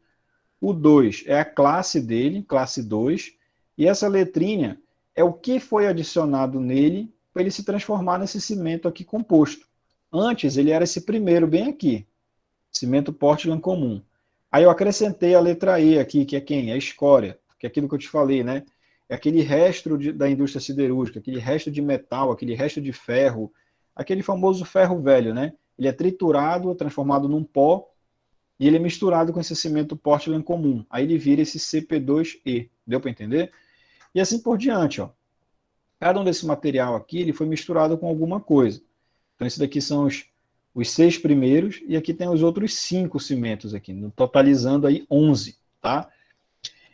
o 2 é a classe dele, classe 2, e essa letrinha é o que foi adicionado nele para ele se transformar nesse cimento aqui composto. Antes ele era esse primeiro bem aqui, cimento Portland comum. Aí eu acrescentei a letra E aqui, que é quem? A escória, que é aquilo que eu te falei, né? É aquele resto da indústria siderúrgica, aquele resto de metal, aquele resto de ferro, aquele famoso ferro velho, né? Ele é triturado, transformado num pó, e ele é misturado com esse cimento Portland comum. Aí ele vira esse CP2E. Deu para entender? E assim por diante, ó. Cada um desse material aqui, ele foi misturado com alguma coisa. Então, esses daqui são os 6 primeiros, e aqui tem os outros 5 cimentos aqui, totalizando aí 11, tá?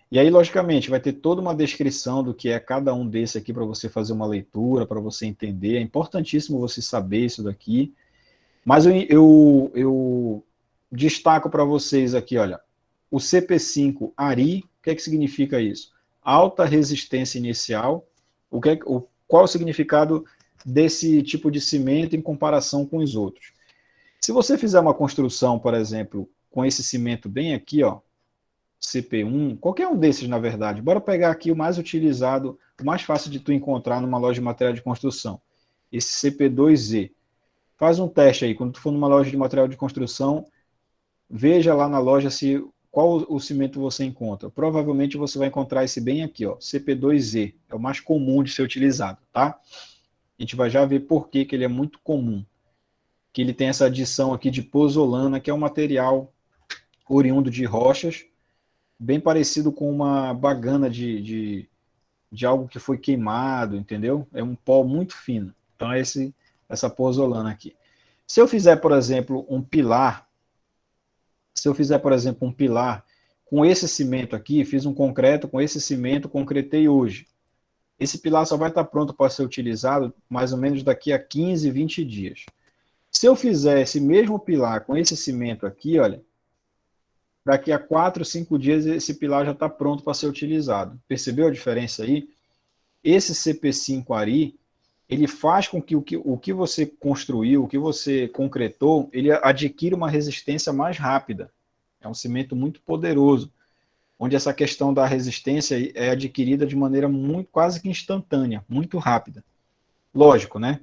E aí, logicamente, vai ter toda uma descrição do que é cada um desse aqui para você fazer uma leitura, para você entender. É importantíssimo você saber isso daqui. Mas eu destaco para vocês aqui, olha, o CP5 ARI, o que é que significa isso? Alta resistência inicial. Qual é o significado desse tipo de cimento em comparação com os outros? Se você fizer uma construção, por exemplo, com esse cimento bem aqui, ó, CP1, qualquer um desses, na verdade, bora pegar aqui o mais utilizado, o mais fácil de tu encontrar numa loja de material de construção, esse CP2Z. Faz um teste aí, quando tu for numa loja de material de construção, veja lá na loja qual o cimento você encontra. Provavelmente você vai encontrar esse bem aqui, ó, CP2Z, é o mais comum de ser utilizado, tá? A gente vai já ver por que ele é muito comum. Que ele tem essa adição aqui de pozolana, que é um material oriundo de rochas, bem parecido com uma bagana de algo que foi queimado, entendeu? É um pó muito fino. Então é essa pozolana aqui. Se eu fizer, por exemplo, um pilar, com esse cimento aqui, fiz um concreto com esse cimento, concretei hoje. Esse pilar só vai estar pronto para ser utilizado mais ou menos daqui a 15, 20 dias. Se eu fizer esse mesmo pilar com esse cimento aqui, olha, daqui a 4, 5 dias esse pilar já está pronto para ser utilizado. Percebeu a diferença aí? Esse CP5 Ari, ele faz com que o que você construiu, o que você concretou, ele adquira uma resistência mais rápida. É um cimento muito poderoso, onde essa questão da resistência é adquirida de maneira muito, quase que instantânea, muito rápida. Lógico, né?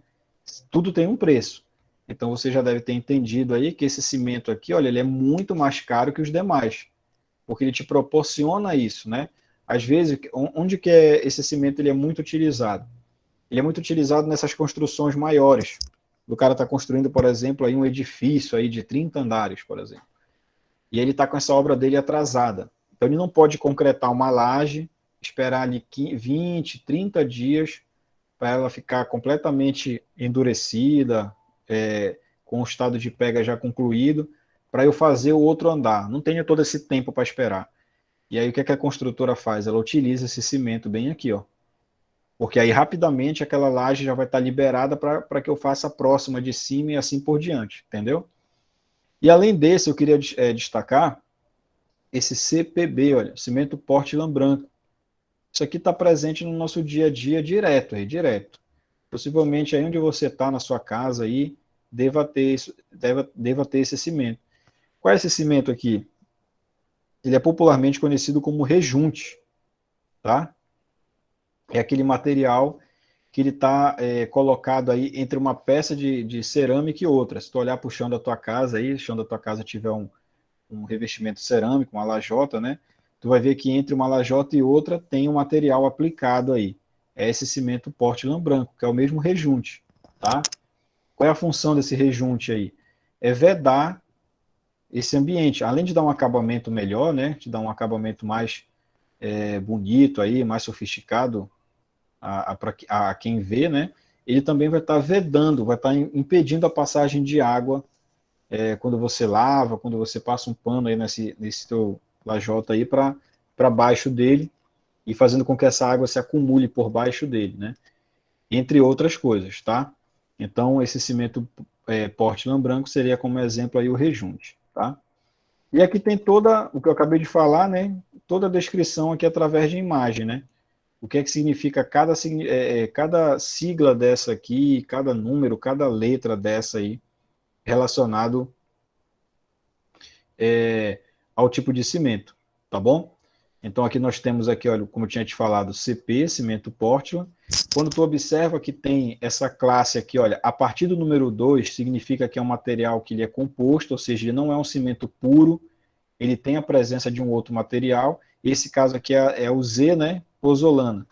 Tudo tem um preço. Então você já deve ter entendido aí que esse cimento aqui, olha, ele é muito mais caro que os demais, porque ele te proporciona isso, né? Às vezes, onde que esse cimento ele é muito utilizado? Ele é muito utilizado nessas construções maiores. O cara está construindo, por exemplo, aí um edifício aí de 30 andares, por exemplo. E ele está com essa obra dele atrasada. Então ele não pode concretar uma laje, esperar ali 20, 30 dias para ela ficar completamente endurecida, com o estado de pega já concluído, para eu fazer o outro andar. Não tenho todo esse tempo para esperar. E aí o que, é que a construtora faz? Ela utiliza esse cimento bem aqui, ó. Porque aí rapidamente aquela laje já vai estar liberada para que eu faça a próxima de cima e assim por diante, entendeu? E além desse, eu queria destacar esse CPB, olha, cimento Portland branco. Isso aqui está presente no nosso dia a dia direto, aí, direto. Possivelmente aí onde você está na sua casa aí, deva ter esse cimento. Qual é esse cimento aqui? Ele é popularmente conhecido como rejunte, tá? É aquele material que ele está colocado aí entre uma peça de cerâmica e outra. Se tu olhar para o chão da tua casa aí, se o chão da tua casa tiver um revestimento cerâmico, uma lajota, né? Tu vai ver que entre uma lajota e outra tem um material aplicado aí. É esse cimento Portland branco, que é o mesmo rejunte, tá? Qual é a função desse rejunte aí? É vedar esse ambiente. Além de dar um acabamento melhor, né? De dar um acabamento mais bonito aí, mais sofisticado a quem vê, né? Ele também vai estar vedando, vai estar impedindo a passagem de água quando você lava, quando você passa um pano aí nesse teu lajota aí para baixo dele e fazendo com que essa água se acumule por baixo dele, né? Entre outras coisas, tá? Então, esse cimento Portland branco seria como exemplo aí o rejunte, tá? E aqui tem toda, o que eu acabei de falar, né? Toda a descrição aqui através de imagem, né? O que é que significa cada sigla dessa aqui, cada número, cada letra dessa aí, relacionado ao tipo de cimento, tá bom? Então aqui nós temos aqui, olha, como eu tinha te falado, CP, cimento Portland. Quando tu observa que tem essa classe aqui, olha, a partir do número 2 significa que é um material que ele é composto, ou seja, ele não é um cimento puro, ele tem a presença de um outro material. Esse caso aqui é o Z, né, pozolana.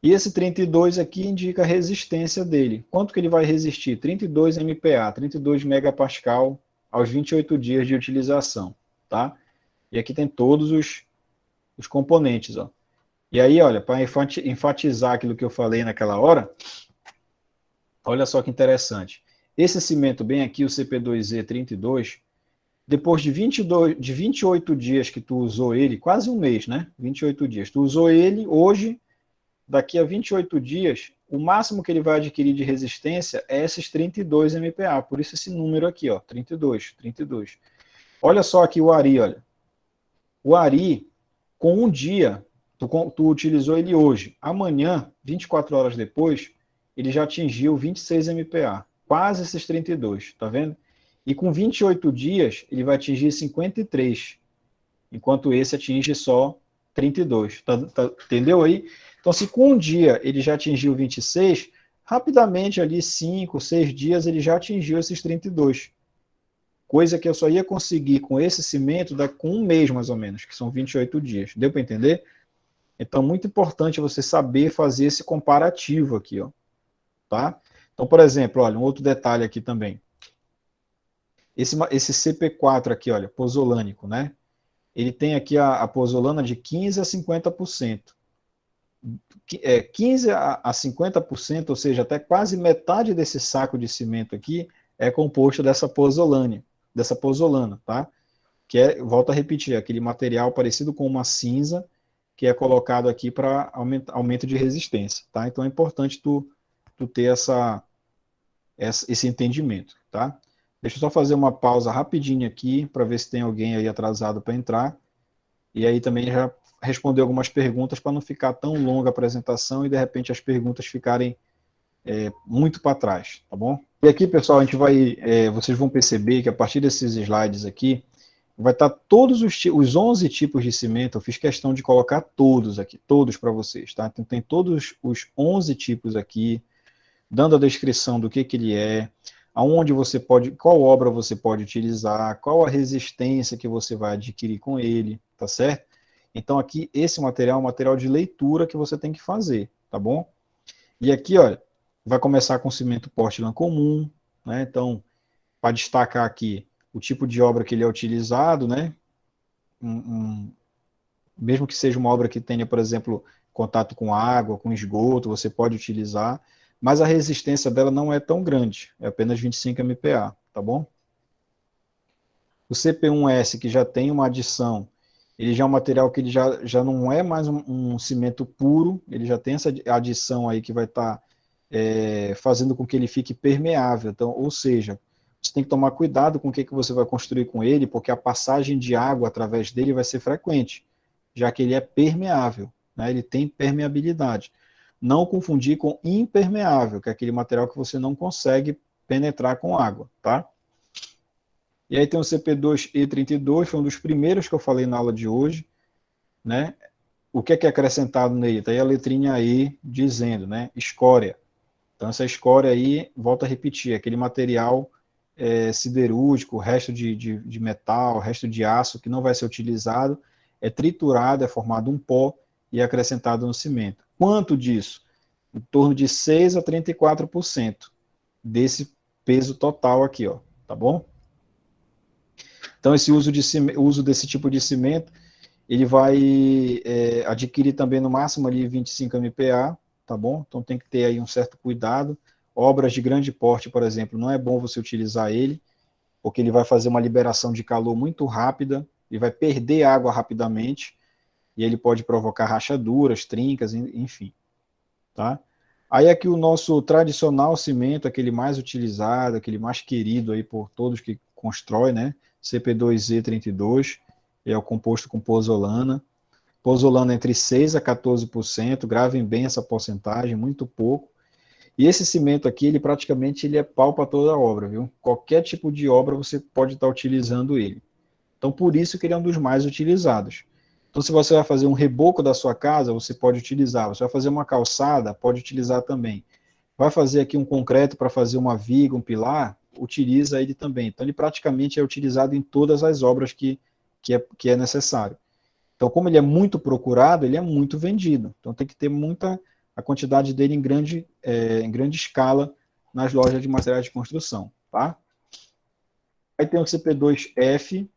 E esse 32 aqui indica a resistência dele. Quanto que ele vai resistir? 32 MPa, 32 megapascal aos 28 dias de utilização, tá? E aqui tem todos os componentes, ó. E aí, olha, para enfatizar aquilo que eu falei naquela hora, olha só que interessante. Esse cimento bem aqui, o CP2Z32, depois de 28 dias que tu usou ele, quase um mês, né? 28 dias. Tu usou ele hoje, daqui a 28 dias, o máximo que ele vai adquirir de resistência é esses 32 MPa. Por isso esse número aqui, ó, 32, 32. Olha só aqui o Ari, olha. O Ari, com um dia, tu utilizou ele hoje. Amanhã, 24 horas depois, ele já atingiu 26 MPa. Quase esses 32, tá vendo? E com 28 dias, ele vai atingir 53, enquanto esse atinge só 32. Entendeu aí? Então, se com um dia ele já atingiu 26, rapidamente ali, 5, 6 dias, ele já atingiu esses 32. Coisa que eu só ia conseguir com esse cimento com um mês, mais ou menos, que são 28 dias. Deu para entender? Então, muito importante você saber fazer esse comparativo aqui, ó. Tá? Então, por exemplo, olha, um outro detalhe aqui também. Esse CP4 aqui, olha, pozolânico, né? Ele tem aqui a pozolana de 15 a 50%. 15 a 50%, ou seja, até quase metade desse saco de cimento aqui é composto dessa pozolana, tá? Que volto a repetir, aquele material parecido com uma cinza que é colocado aqui para aumento de resistência, tá? Então é importante tu ter esse entendimento, tá? Deixa eu só fazer uma pausa rapidinho aqui para ver se tem alguém aí atrasado para entrar. E aí também já responder algumas perguntas para não ficar tão longa a apresentação e de repente as perguntas ficarem muito para trás, tá bom? E aqui, pessoal, a gente vai, vocês vão perceber que a partir desses slides aqui, vai estar todos os 11 tipos de cimento, eu fiz questão de colocar todos aqui, todos para vocês, tá? Então tem todos os 11 tipos aqui, dando a descrição do que ele é, aonde você pode, qual obra você pode utilizar, qual a resistência que você vai adquirir com ele, tá certo? Então aqui esse material é um material de leitura que você tem que fazer, tá bom? E aqui, olha, vai começar com cimento Portland comum, né? Então, para destacar aqui o tipo de obra que ele é utilizado, né? Mesmo que seja uma obra que tenha, por exemplo, contato com água, com esgoto, você pode utilizar, mas a resistência dela não é tão grande, é apenas 25 MPa, tá bom? O CP1S, que já tem uma adição, ele já é um material que ele já não é mais um cimento puro, ele já tem essa adição aí que vai estar fazendo com que ele fique permeável. Então, ou seja, você tem que tomar cuidado com o que você vai construir com ele, porque a passagem de água através dele vai ser frequente, já que ele é permeável, né? Ele tem permeabilidade. Não confundir com impermeável, que é aquele material que você não consegue penetrar com água, tá? E aí tem o CP2E32, foi um dos primeiros que eu falei na aula de hoje, né? O que é acrescentado nele? Está aí a letrinha E dizendo, né? Escória. Então essa escória aí, volta a repetir, aquele material siderúrgico, resto de metal, resto de aço que não vai ser utilizado, é triturado, é formado um pó e é acrescentado no cimento. Quanto disso? Em torno de 6 a 34% desse peso total aqui, ó, tá bom? Então, esse uso desse tipo de cimento, ele vai adquirir também no máximo ali 25 MPa, tá bom? Então, tem que ter aí um certo cuidado. Obras de grande porte, por exemplo, não é bom você utilizar ele, porque ele vai fazer uma liberação de calor muito rápida, e vai perder água rapidamente, e ele pode provocar rachaduras, trincas, enfim, tá? Aí aqui o nosso tradicional cimento, aquele mais utilizado, aquele mais querido aí por todos que constrói, né? CP2E32, é o composto com pozolana. Pozolana entre 6 a 14%, gravem bem essa porcentagem, muito pouco. E esse cimento aqui, ele praticamente ele é pau para toda a obra, viu? Qualquer tipo de obra você pode estar utilizando ele. Então, por isso que ele é um dos mais utilizados. Então, se você vai fazer um reboco da sua casa, você pode utilizar. Você vai fazer uma calçada, pode utilizar também. Vai fazer aqui um concreto para fazer uma viga, um pilar, utiliza ele também. Então, ele praticamente é utilizado em todas as obras que é necessário. Então, como ele é muito procurado, ele é muito vendido. Então, tem que ter muita a quantidade dele em grande escala nas lojas de materiais de construção, tá? Aí tem o CP2F,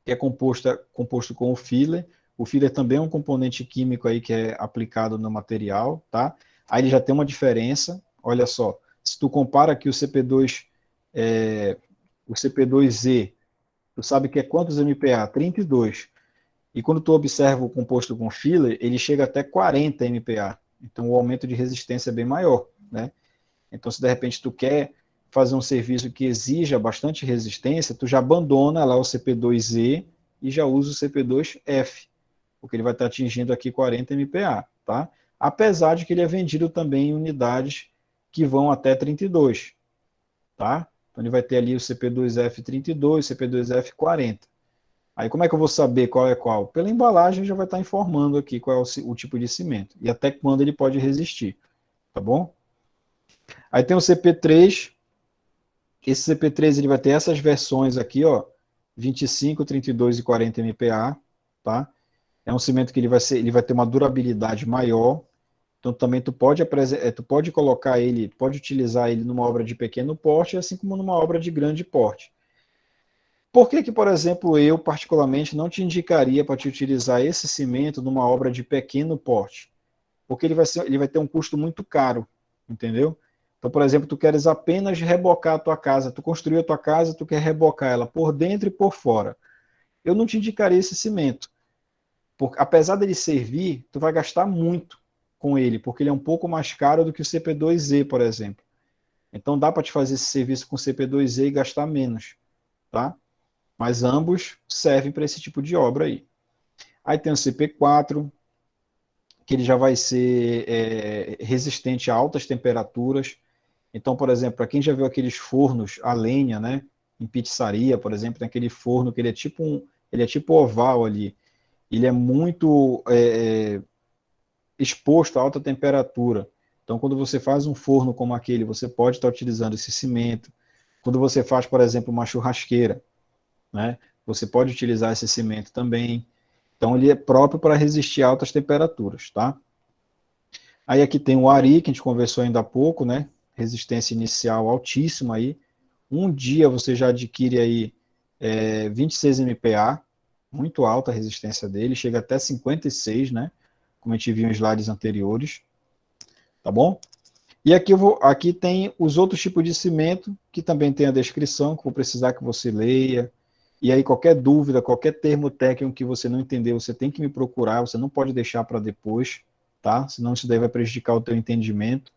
que é composto com o filler. O filler também é um componente químico aí que é aplicado no material, tá? Aí ele já tem uma diferença, olha só, se tu compara aqui o CP2Z, tu sabe que é quantos MPa? 32. E quando tu observa o composto com filler, ele chega até 40 MPa. Então o aumento de resistência é bem maior, né? Então se de repente tu quer fazer um serviço que exija bastante resistência, tu já abandona lá o CP2E e já usa o CP2F, porque ele vai estar atingindo aqui 40 MPa, tá? Apesar de que ele é vendido também em unidades que vão até 32, tá? Então ele vai ter ali o CP2F 32, CP2F 40. Aí como é que eu vou saber qual é qual? Pela embalagem já vai estar informando aqui qual é o tipo de cimento e até quando ele pode resistir, tá bom? Aí tem o CP3, esse CP3 ele vai ter essas versões aqui, ó, 25, 32 e 40 MPa, tá? É um cimento que ele vai ter uma durabilidade maior, então também tu pode colocar ele, pode utilizar ele numa obra de pequeno porte, assim como numa obra de grande porte. Por que que, por exemplo, eu particularmente não te indicaria para te utilizar esse cimento numa obra de pequeno porte? Porque ele vai ter um custo muito caro, entendeu? Então, por exemplo, tu queres apenas rebocar a tua casa, tu construiu a tua casa, tu quer rebocar ela por dentro e por fora. Eu não te indicaria esse cimento, porque apesar dele servir, tu vai gastar muito com ele, porque ele é um pouco mais caro do que o CP2E, por exemplo. Então dá para te fazer esse serviço com CP2E e gastar menos, tá? Mas ambos servem para esse tipo de obra aí. Aí tem o CP4, que ele já vai ser resistente a altas temperaturas. Então, por exemplo, para quem já viu aqueles fornos a lenha, né, em pizzaria, por exemplo, tem aquele forno que ele é tipo oval ali. Ele é muito exposto a alta temperatura. Então, quando você faz um forno como aquele, você pode estar utilizando esse cimento. Quando você faz, por exemplo, uma churrasqueira, né? Você pode utilizar esse cimento também. Então, ele é próprio para resistir a altas temperaturas, tá? Aí aqui tem o Ari, que a gente conversou ainda há pouco, né? Resistência inicial altíssima aí. Um dia você já adquire aí 26 MPa, muito alta a resistência dele, chega até 56, né? Como a gente viu em slides anteriores, tá bom? E aqui tem os outros tipos de cimento, que também tem a descrição, que vou precisar que você leia. E aí qualquer dúvida, qualquer termo técnico que você não entendeu, você tem que me procurar, você não pode deixar para depois, tá? Senão isso daí vai prejudicar o teu entendimento.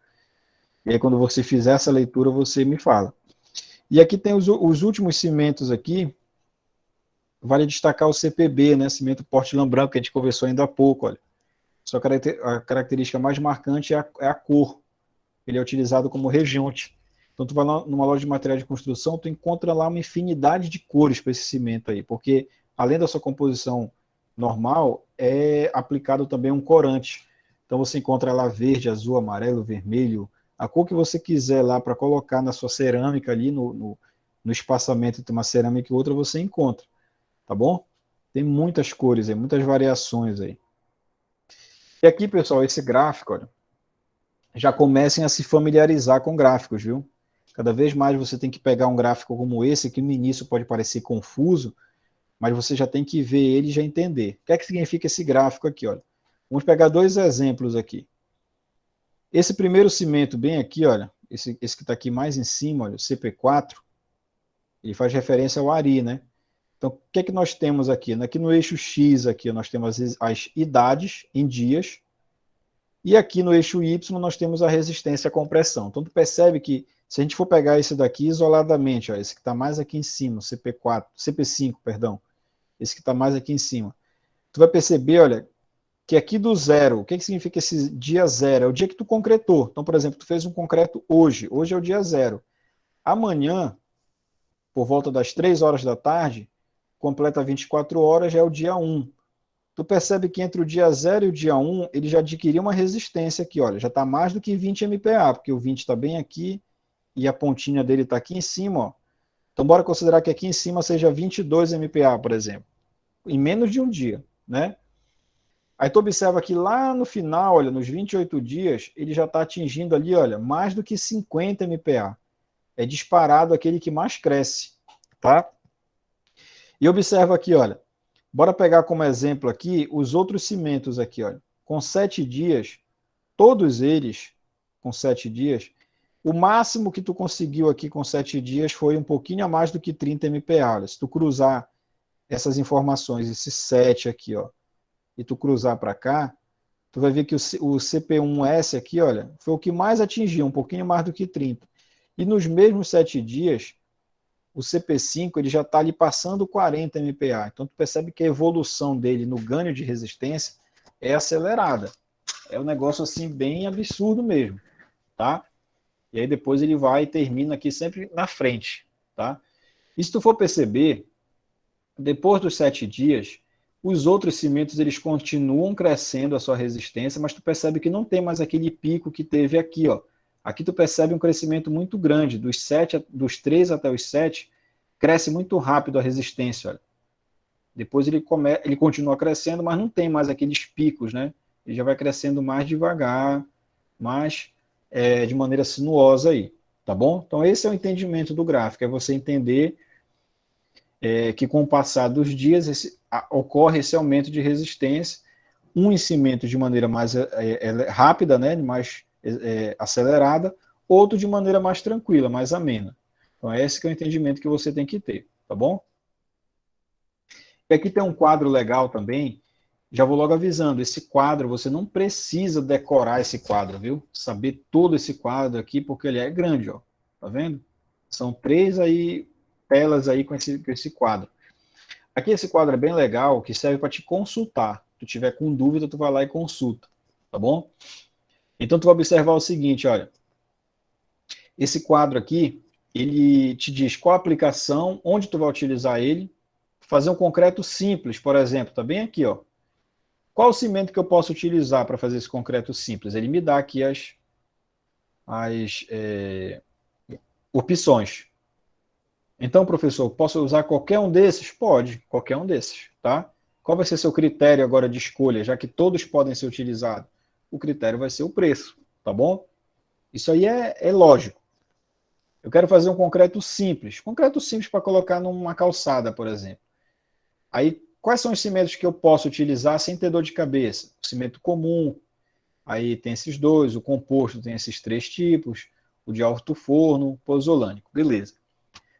E aí quando você fizer essa leitura, você me fala. E aqui tem os últimos cimentos aqui, vale destacar o CPB, né? Cimento Portland branco, que a gente conversou ainda há pouco, olha. Só a característica mais marcante é a cor. Ele é utilizado como rejunte. Então, tu vai lá numa loja de material de construção, tu encontra lá uma infinidade de cores para esse cimento aí, porque além da sua composição normal, é aplicado também um corante. Então, você encontra lá verde, azul, amarelo, vermelho, a cor que você quiser lá para colocar na sua cerâmica ali, no espaçamento entre uma cerâmica e outra, você encontra, tá bom? Tem muitas cores aí, muitas variações aí. E aqui, pessoal, esse gráfico, olha, já comecem a se familiarizar com gráficos, viu? Cada vez mais você tem que pegar um gráfico como esse, que no início pode parecer confuso, mas você já tem que ver ele e já entender. O que é que significa esse gráfico aqui? Olha? Vamos pegar dois exemplos aqui. Esse primeiro cimento bem aqui, olha, esse que está aqui mais em cima, olha, o CP4, ele faz referência ao Ari, né? Então, o que é que nós temos aqui? Aqui no eixo X, aqui, nós temos as idades em dias, e aqui no eixo Y nós temos a resistência à compressão. Então tu percebe que se a gente for pegar esse daqui isoladamente, ó, esse que está mais aqui em cima, CP5, perdão, esse que está mais aqui em cima, tu vai perceber, olha, que aqui do zero, o que significa esse dia zero? É o dia que tu concretou. Então, por exemplo, tu fez um concreto hoje é o dia zero. Amanhã, por volta das 3 horas da tarde, completa 24 horas, já é o dia 1. Tu percebe que entre o dia 0 e o dia 1, ele já adquiriu uma resistência aqui, olha, já está mais do que 20 MPa, porque o 20 está bem aqui e a pontinha dele está aqui em cima, ó. Então, bora considerar que aqui em cima seja 22 MPa, por exemplo, em menos de um dia, né? Aí tu observa que lá no final, olha, nos 28 dias, ele já está atingindo ali, olha, mais do que 50 MPa. É disparado aquele que mais cresce, tá? E observa aqui, olha, bora pegar como exemplo aqui os outros cimentos aqui, olha. Com 7 dias, todos eles com 7 dias, o máximo que tu conseguiu aqui com 7 dias foi um pouquinho a mais do que 30 MPa. Olha, se tu cruzar essas informações, esse 7 aqui, ó, e tu cruzar para cá, tu vai ver que o CP1S aqui, olha, foi o que mais atingiu, um pouquinho mais do que 30. E nos mesmos 7 dias, o CP5 ele já está ali passando 40 MPa. Então tu percebe que a evolução dele no ganho de resistência é acelerada. É um negócio assim bem absurdo mesmo, tá? E aí depois ele vai e termina aqui sempre na frente, tá? E se tu for perceber, depois dos 7 dias, os outros cimentos eles continuam crescendo a sua resistência, mas tu percebe que não tem mais aquele pico que teve aqui, ó. Aqui tu percebe um crescimento muito grande, dos 3 até os 7, cresce muito rápido a resistência, olha. Depois ele continua crescendo, mas não tem mais aqueles picos, né? Ele já vai crescendo mais devagar, mais de maneira sinuosa aí, tá bom? Então esse é o entendimento do gráfico, é você entender que com o passar dos dias ocorre esse aumento de resistência, um em cimento de maneira mais rápida, né, mais acelerada, outro de maneira mais tranquila, mais amena. Então esse que é o entendimento que você tem que ter, tá bom? E aqui tem um quadro legal também, já vou logo avisando, esse quadro, você não precisa decorar esse quadro, viu? Saber todo esse quadro aqui, porque ele é grande, ó. Tá vendo? São 3 aí, telas aí com esse quadro. Aqui esse quadro é bem legal, que serve para te consultar. Se tu tiver com dúvida, tu vai lá e consulta, tá bom? Então tu vai observar o seguinte, olha. Esse quadro aqui, ele te diz qual aplicação, onde tu vai utilizar ele, fazer um concreto simples, por exemplo, tá bem aqui, ó. Qual o cimento que eu posso utilizar para fazer esse concreto simples? Ele me dá aqui as opções. Então, professor, posso usar qualquer um desses? Pode, qualquer um desses, tá? Qual vai ser seu critério agora de escolha, já que todos podem ser utilizados? O critério vai ser o preço, tá bom? Isso aí é lógico. Eu quero fazer um concreto simples para colocar numa calçada, por exemplo. Aí, quais são os cimentos que eu posso utilizar sem ter dor de cabeça? O cimento comum, aí tem esses dois, o composto tem esses três tipos, o de alto forno, pozolânico, beleza.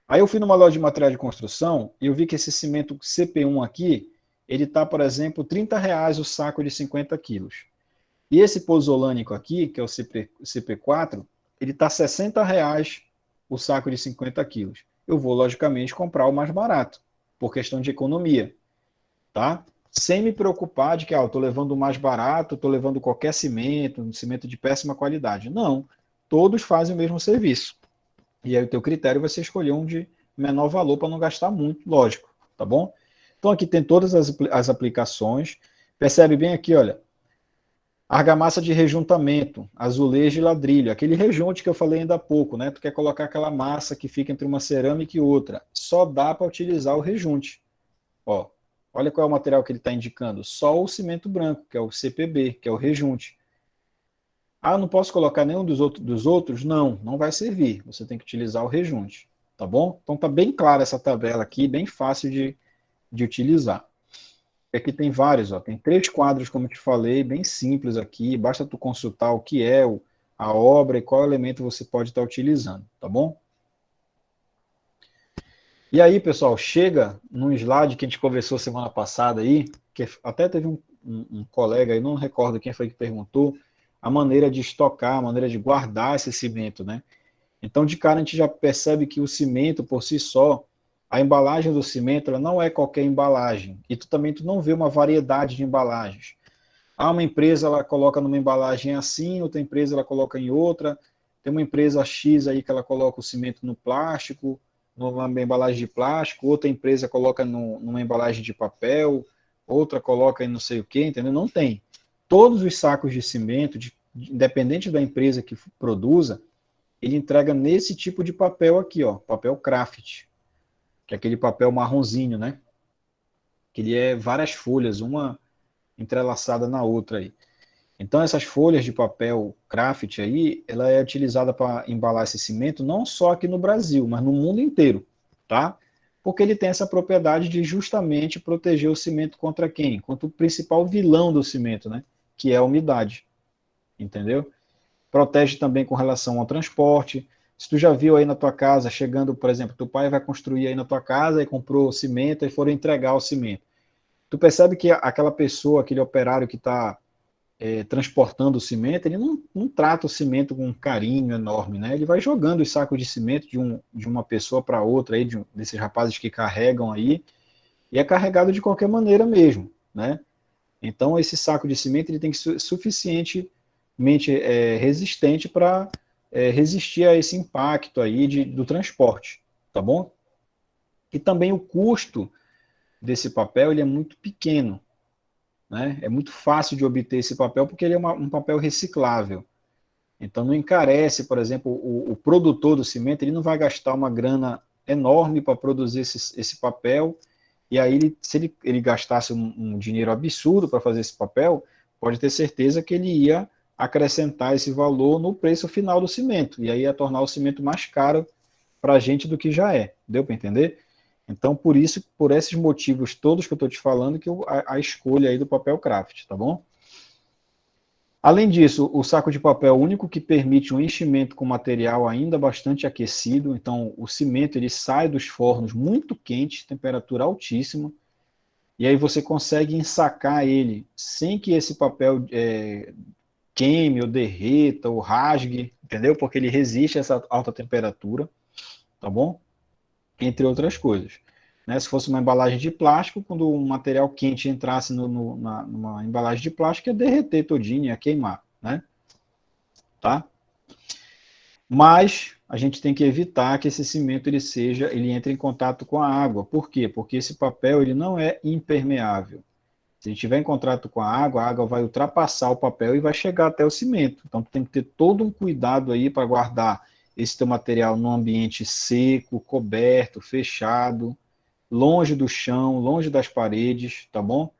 Aí eu fui numa loja de material de construção e eu vi que esse cimento CP1 aqui, ele tá, por exemplo, R$ 30 o saco de 50 quilos. E esse pozolânico aqui, que é o CP4, ele tá R$ 60 o saco de 50 quilos. Eu vou, logicamente, comprar o mais barato, por questão de economia, tá? Sem me preocupar de que, eu tô levando o mais barato, tô levando qualquer cimento, um cimento de péssima qualidade. Não, todos fazem o mesmo serviço. E aí o teu critério vai ser escolher um de menor valor para não gastar muito, lógico, tá bom? Então aqui tem todas as aplicações. Percebe bem aqui, olha, argamassa de rejuntamento, azulejo e ladrilho, aquele rejunte que eu falei ainda há pouco, né? Tu quer colocar aquela massa que fica entre uma cerâmica e outra, só dá para utilizar o rejunte. Ó, olha qual é o material que ele está indicando, só o cimento branco, que é o CPB, que é o rejunte. Ah, eu não posso colocar nenhum dos outros? Não, não vai servir. Você tem que utilizar o rejunte, tá bom? Então tá bem clara essa tabela aqui, bem fácil de utilizar. Aqui tem vários, ó, tem 3 quadros, como eu te falei, bem simples aqui, basta tu consultar o que é a obra e qual elemento você pode estar utilizando, tá bom? E aí, pessoal, chega num slide que a gente conversou semana passada aí, que até teve um colega aí, não recordo quem foi que perguntou, a maneira de estocar, a maneira de guardar esse cimento, né? Então, de cara, a gente já percebe que o cimento, por si só, a embalagem do cimento, ela não é qualquer embalagem. E tu não vê uma variedade de embalagens. Ah, uma empresa, ela coloca numa embalagem assim, outra empresa, ela coloca em outra. Tem uma empresa X aí que ela coloca o cimento no plástico, numa embalagem de plástico. Outra empresa coloca numa embalagem de papel. Outra coloca em não sei o quê, entendeu? Não tem. Todos os sacos de cimento, independente da empresa que produza, ele entrega nesse tipo de papel aqui, ó, papel craft, que é aquele papel marronzinho, né? Que ele é várias folhas, uma entrelaçada na outra aí. Então essas folhas de papel craft aí, ela é utilizada para embalar esse cimento não só aqui no Brasil, mas no mundo inteiro, tá? Porque ele tem essa propriedade de justamente proteger o cimento contra quem? Contra o principal vilão do cimento, né? Que é a umidade, entendeu? Protege também com relação ao transporte. Se tu já viu aí na tua casa, chegando, por exemplo, teu pai vai construir aí na tua casa e comprou cimento e foram entregar o cimento. Tu percebe que aquela pessoa, aquele operário que está transportando o cimento, ele não trata o cimento com um carinho enorme, né? Ele vai jogando os sacos de cimento de uma pessoa para outra, aí, desses rapazes que carregam aí, e é carregado de qualquer maneira mesmo, né? Então, esse saco de cimento ele tem que ser suficientemente resistente para resistir a esse impacto aí do transporte, tá bom? E também o custo desse papel ele é muito pequeno, né? É muito fácil de obter esse papel porque ele é um papel reciclável. Então, não encarece, por exemplo, o produtor do cimento, ele não vai gastar uma grana enorme para produzir esse papel. E aí, se ele gastasse um dinheiro absurdo para fazer esse papel, pode ter certeza que ele ia acrescentar esse valor no preço final do cimento. E aí ia tornar o cimento mais caro para a gente do que já é. Deu para entender? Então, por isso, por esses motivos todos que eu estou te falando, que a escolha aí do papel craft, tá bom? Além disso, o saco de papel é o único que permite um enchimento com material ainda bastante aquecido, então o cimento ele sai dos fornos muito quente, temperatura altíssima, e aí você consegue ensacar ele sem que esse papel queime ou derreta ou rasgue, entendeu? Porque ele resiste a essa alta temperatura, tá bom? Entre outras coisas. Né? Se fosse uma embalagem de plástico, quando um material quente entrasse numa embalagem de plástico, ia derreter todinho, ia queimar, né? Tá? Mas a gente tem que evitar que esse cimento ele entre em contato com a água. Por quê? Porque esse papel ele não é impermeável. Se ele estiver em contato com a água vai ultrapassar o papel e vai chegar até o cimento. Então tem que ter todo um cuidado aí para guardar esse teu material num ambiente seco, coberto, fechado, longe do chão, longe das paredes, tá bom?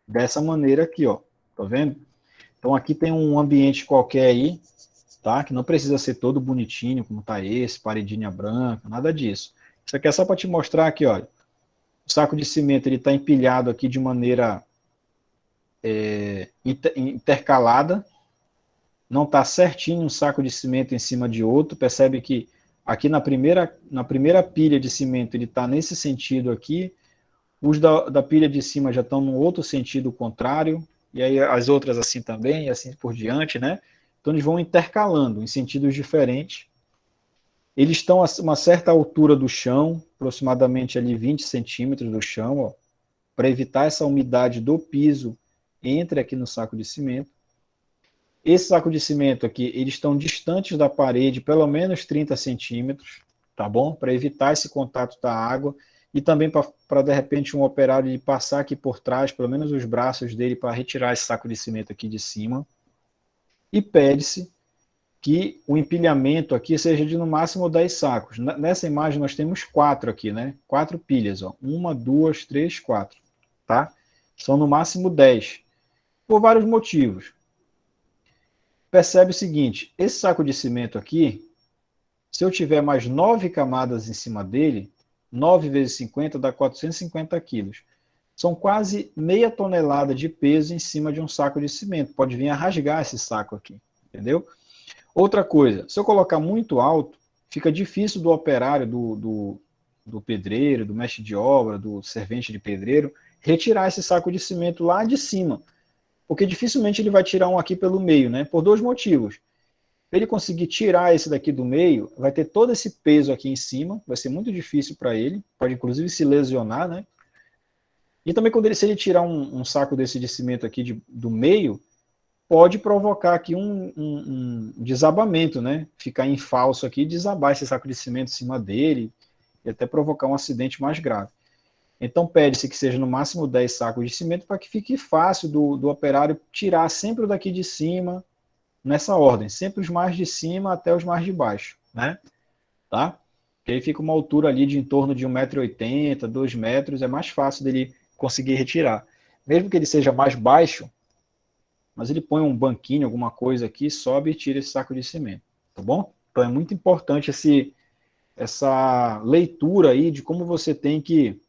Dessa maneira aqui, ó, tá vendo? Então aqui tem um ambiente qualquer aí, tá? Que não precisa ser todo bonitinho, como tá esse, paredinha branca, nada disso. Isso aqui é só para te mostrar aqui, olha. O saco de cimento ele está empilhado aqui de maneira intercalada, não está certinho um saco de cimento em cima de outro. Percebe que aqui na primeira pilha de cimento ele está nesse sentido aqui, os da pilha de cima já estão no outro sentido contrário, e aí as outras assim também, e assim por diante, né? Então eles vão intercalando em sentidos diferentes. Eles estão a uma certa altura do chão, aproximadamente ali 20 centímetros do chão, para evitar essa umidade do piso entre aqui no saco de cimento. Esse saco de cimento aqui, eles estão distantes da parede, pelo menos 30 centímetros, tá bom? Para evitar esse contato da água e também para, de repente, um operário ele passar aqui por trás, pelo menos os braços dele, para retirar esse saco de cimento aqui de cima. E pede-se que o empilhamento aqui seja de no máximo 10 sacos. Nessa imagem nós temos 4 aqui, né? 4 pilhas, ó. 1, 2, 3, 4, tá? São no máximo 10, por vários motivos. Percebe o seguinte, esse saco de cimento aqui, se eu tiver mais 9 camadas em cima dele, 9 vezes 50 dá 450 quilos. São quase meia tonelada de peso em cima de um saco de cimento. Pode vir a rasgar esse saco aqui, entendeu? Outra coisa, se eu colocar muito alto, fica difícil do operário, do pedreiro, do mestre de obra, do servente de pedreiro, retirar esse saco de cimento lá de cima. Porque dificilmente ele vai tirar um aqui pelo meio, né? Por dois motivos. Para ele conseguir tirar esse daqui do meio, vai ter todo esse peso aqui em cima, vai ser muito difícil para ele, pode inclusive se lesionar, né? E também se ele tirar um saco desse de cimento aqui do meio, pode provocar aqui um desabamento, né? Ficar em falso aqui, desabar esse saco de cimento em cima dele e até provocar um acidente mais grave. Então pede-se que seja no máximo 10 sacos de cimento para que fique fácil do operário tirar sempre o daqui de cima, nessa ordem, sempre os mais de cima até os mais de baixo, né? Tá? Que aí fica uma altura ali de em torno de 1,80 m, 2 metros, é mais fácil dele conseguir retirar. Mesmo que ele seja mais baixo, mas ele põe um banquinho, alguma coisa aqui, sobe e tira esse saco de cimento, tá bom? Então é muito importante essa leitura aí de como você tem que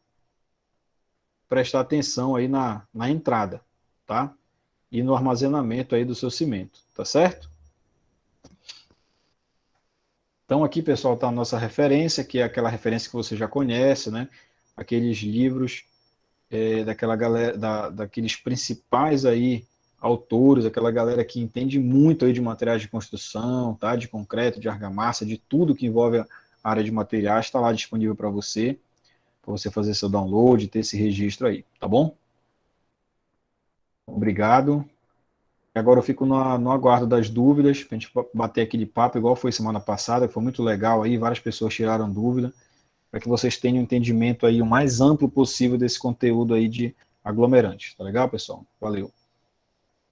prestar atenção aí na entrada, tá? E no armazenamento aí do seu cimento, tá certo? Então aqui, pessoal, está a nossa referência, que é aquela referência que você já conhece, né? Aqueles livros daquela galera, daqueles principais aí autores, aquela galera que entende muito aí de materiais de construção, tá? De concreto, de argamassa, de tudo que envolve a área de materiais, está lá disponível para você fazer seu download, ter esse registro aí, tá bom? Obrigado. Agora eu fico no aguardo das dúvidas, para a gente bater aquele papo, igual foi semana passada, que foi muito legal aí, várias pessoas tiraram dúvida, para que vocês tenham um entendimento aí o mais amplo possível desse conteúdo aí de aglomerantes. Tá legal, pessoal? Valeu.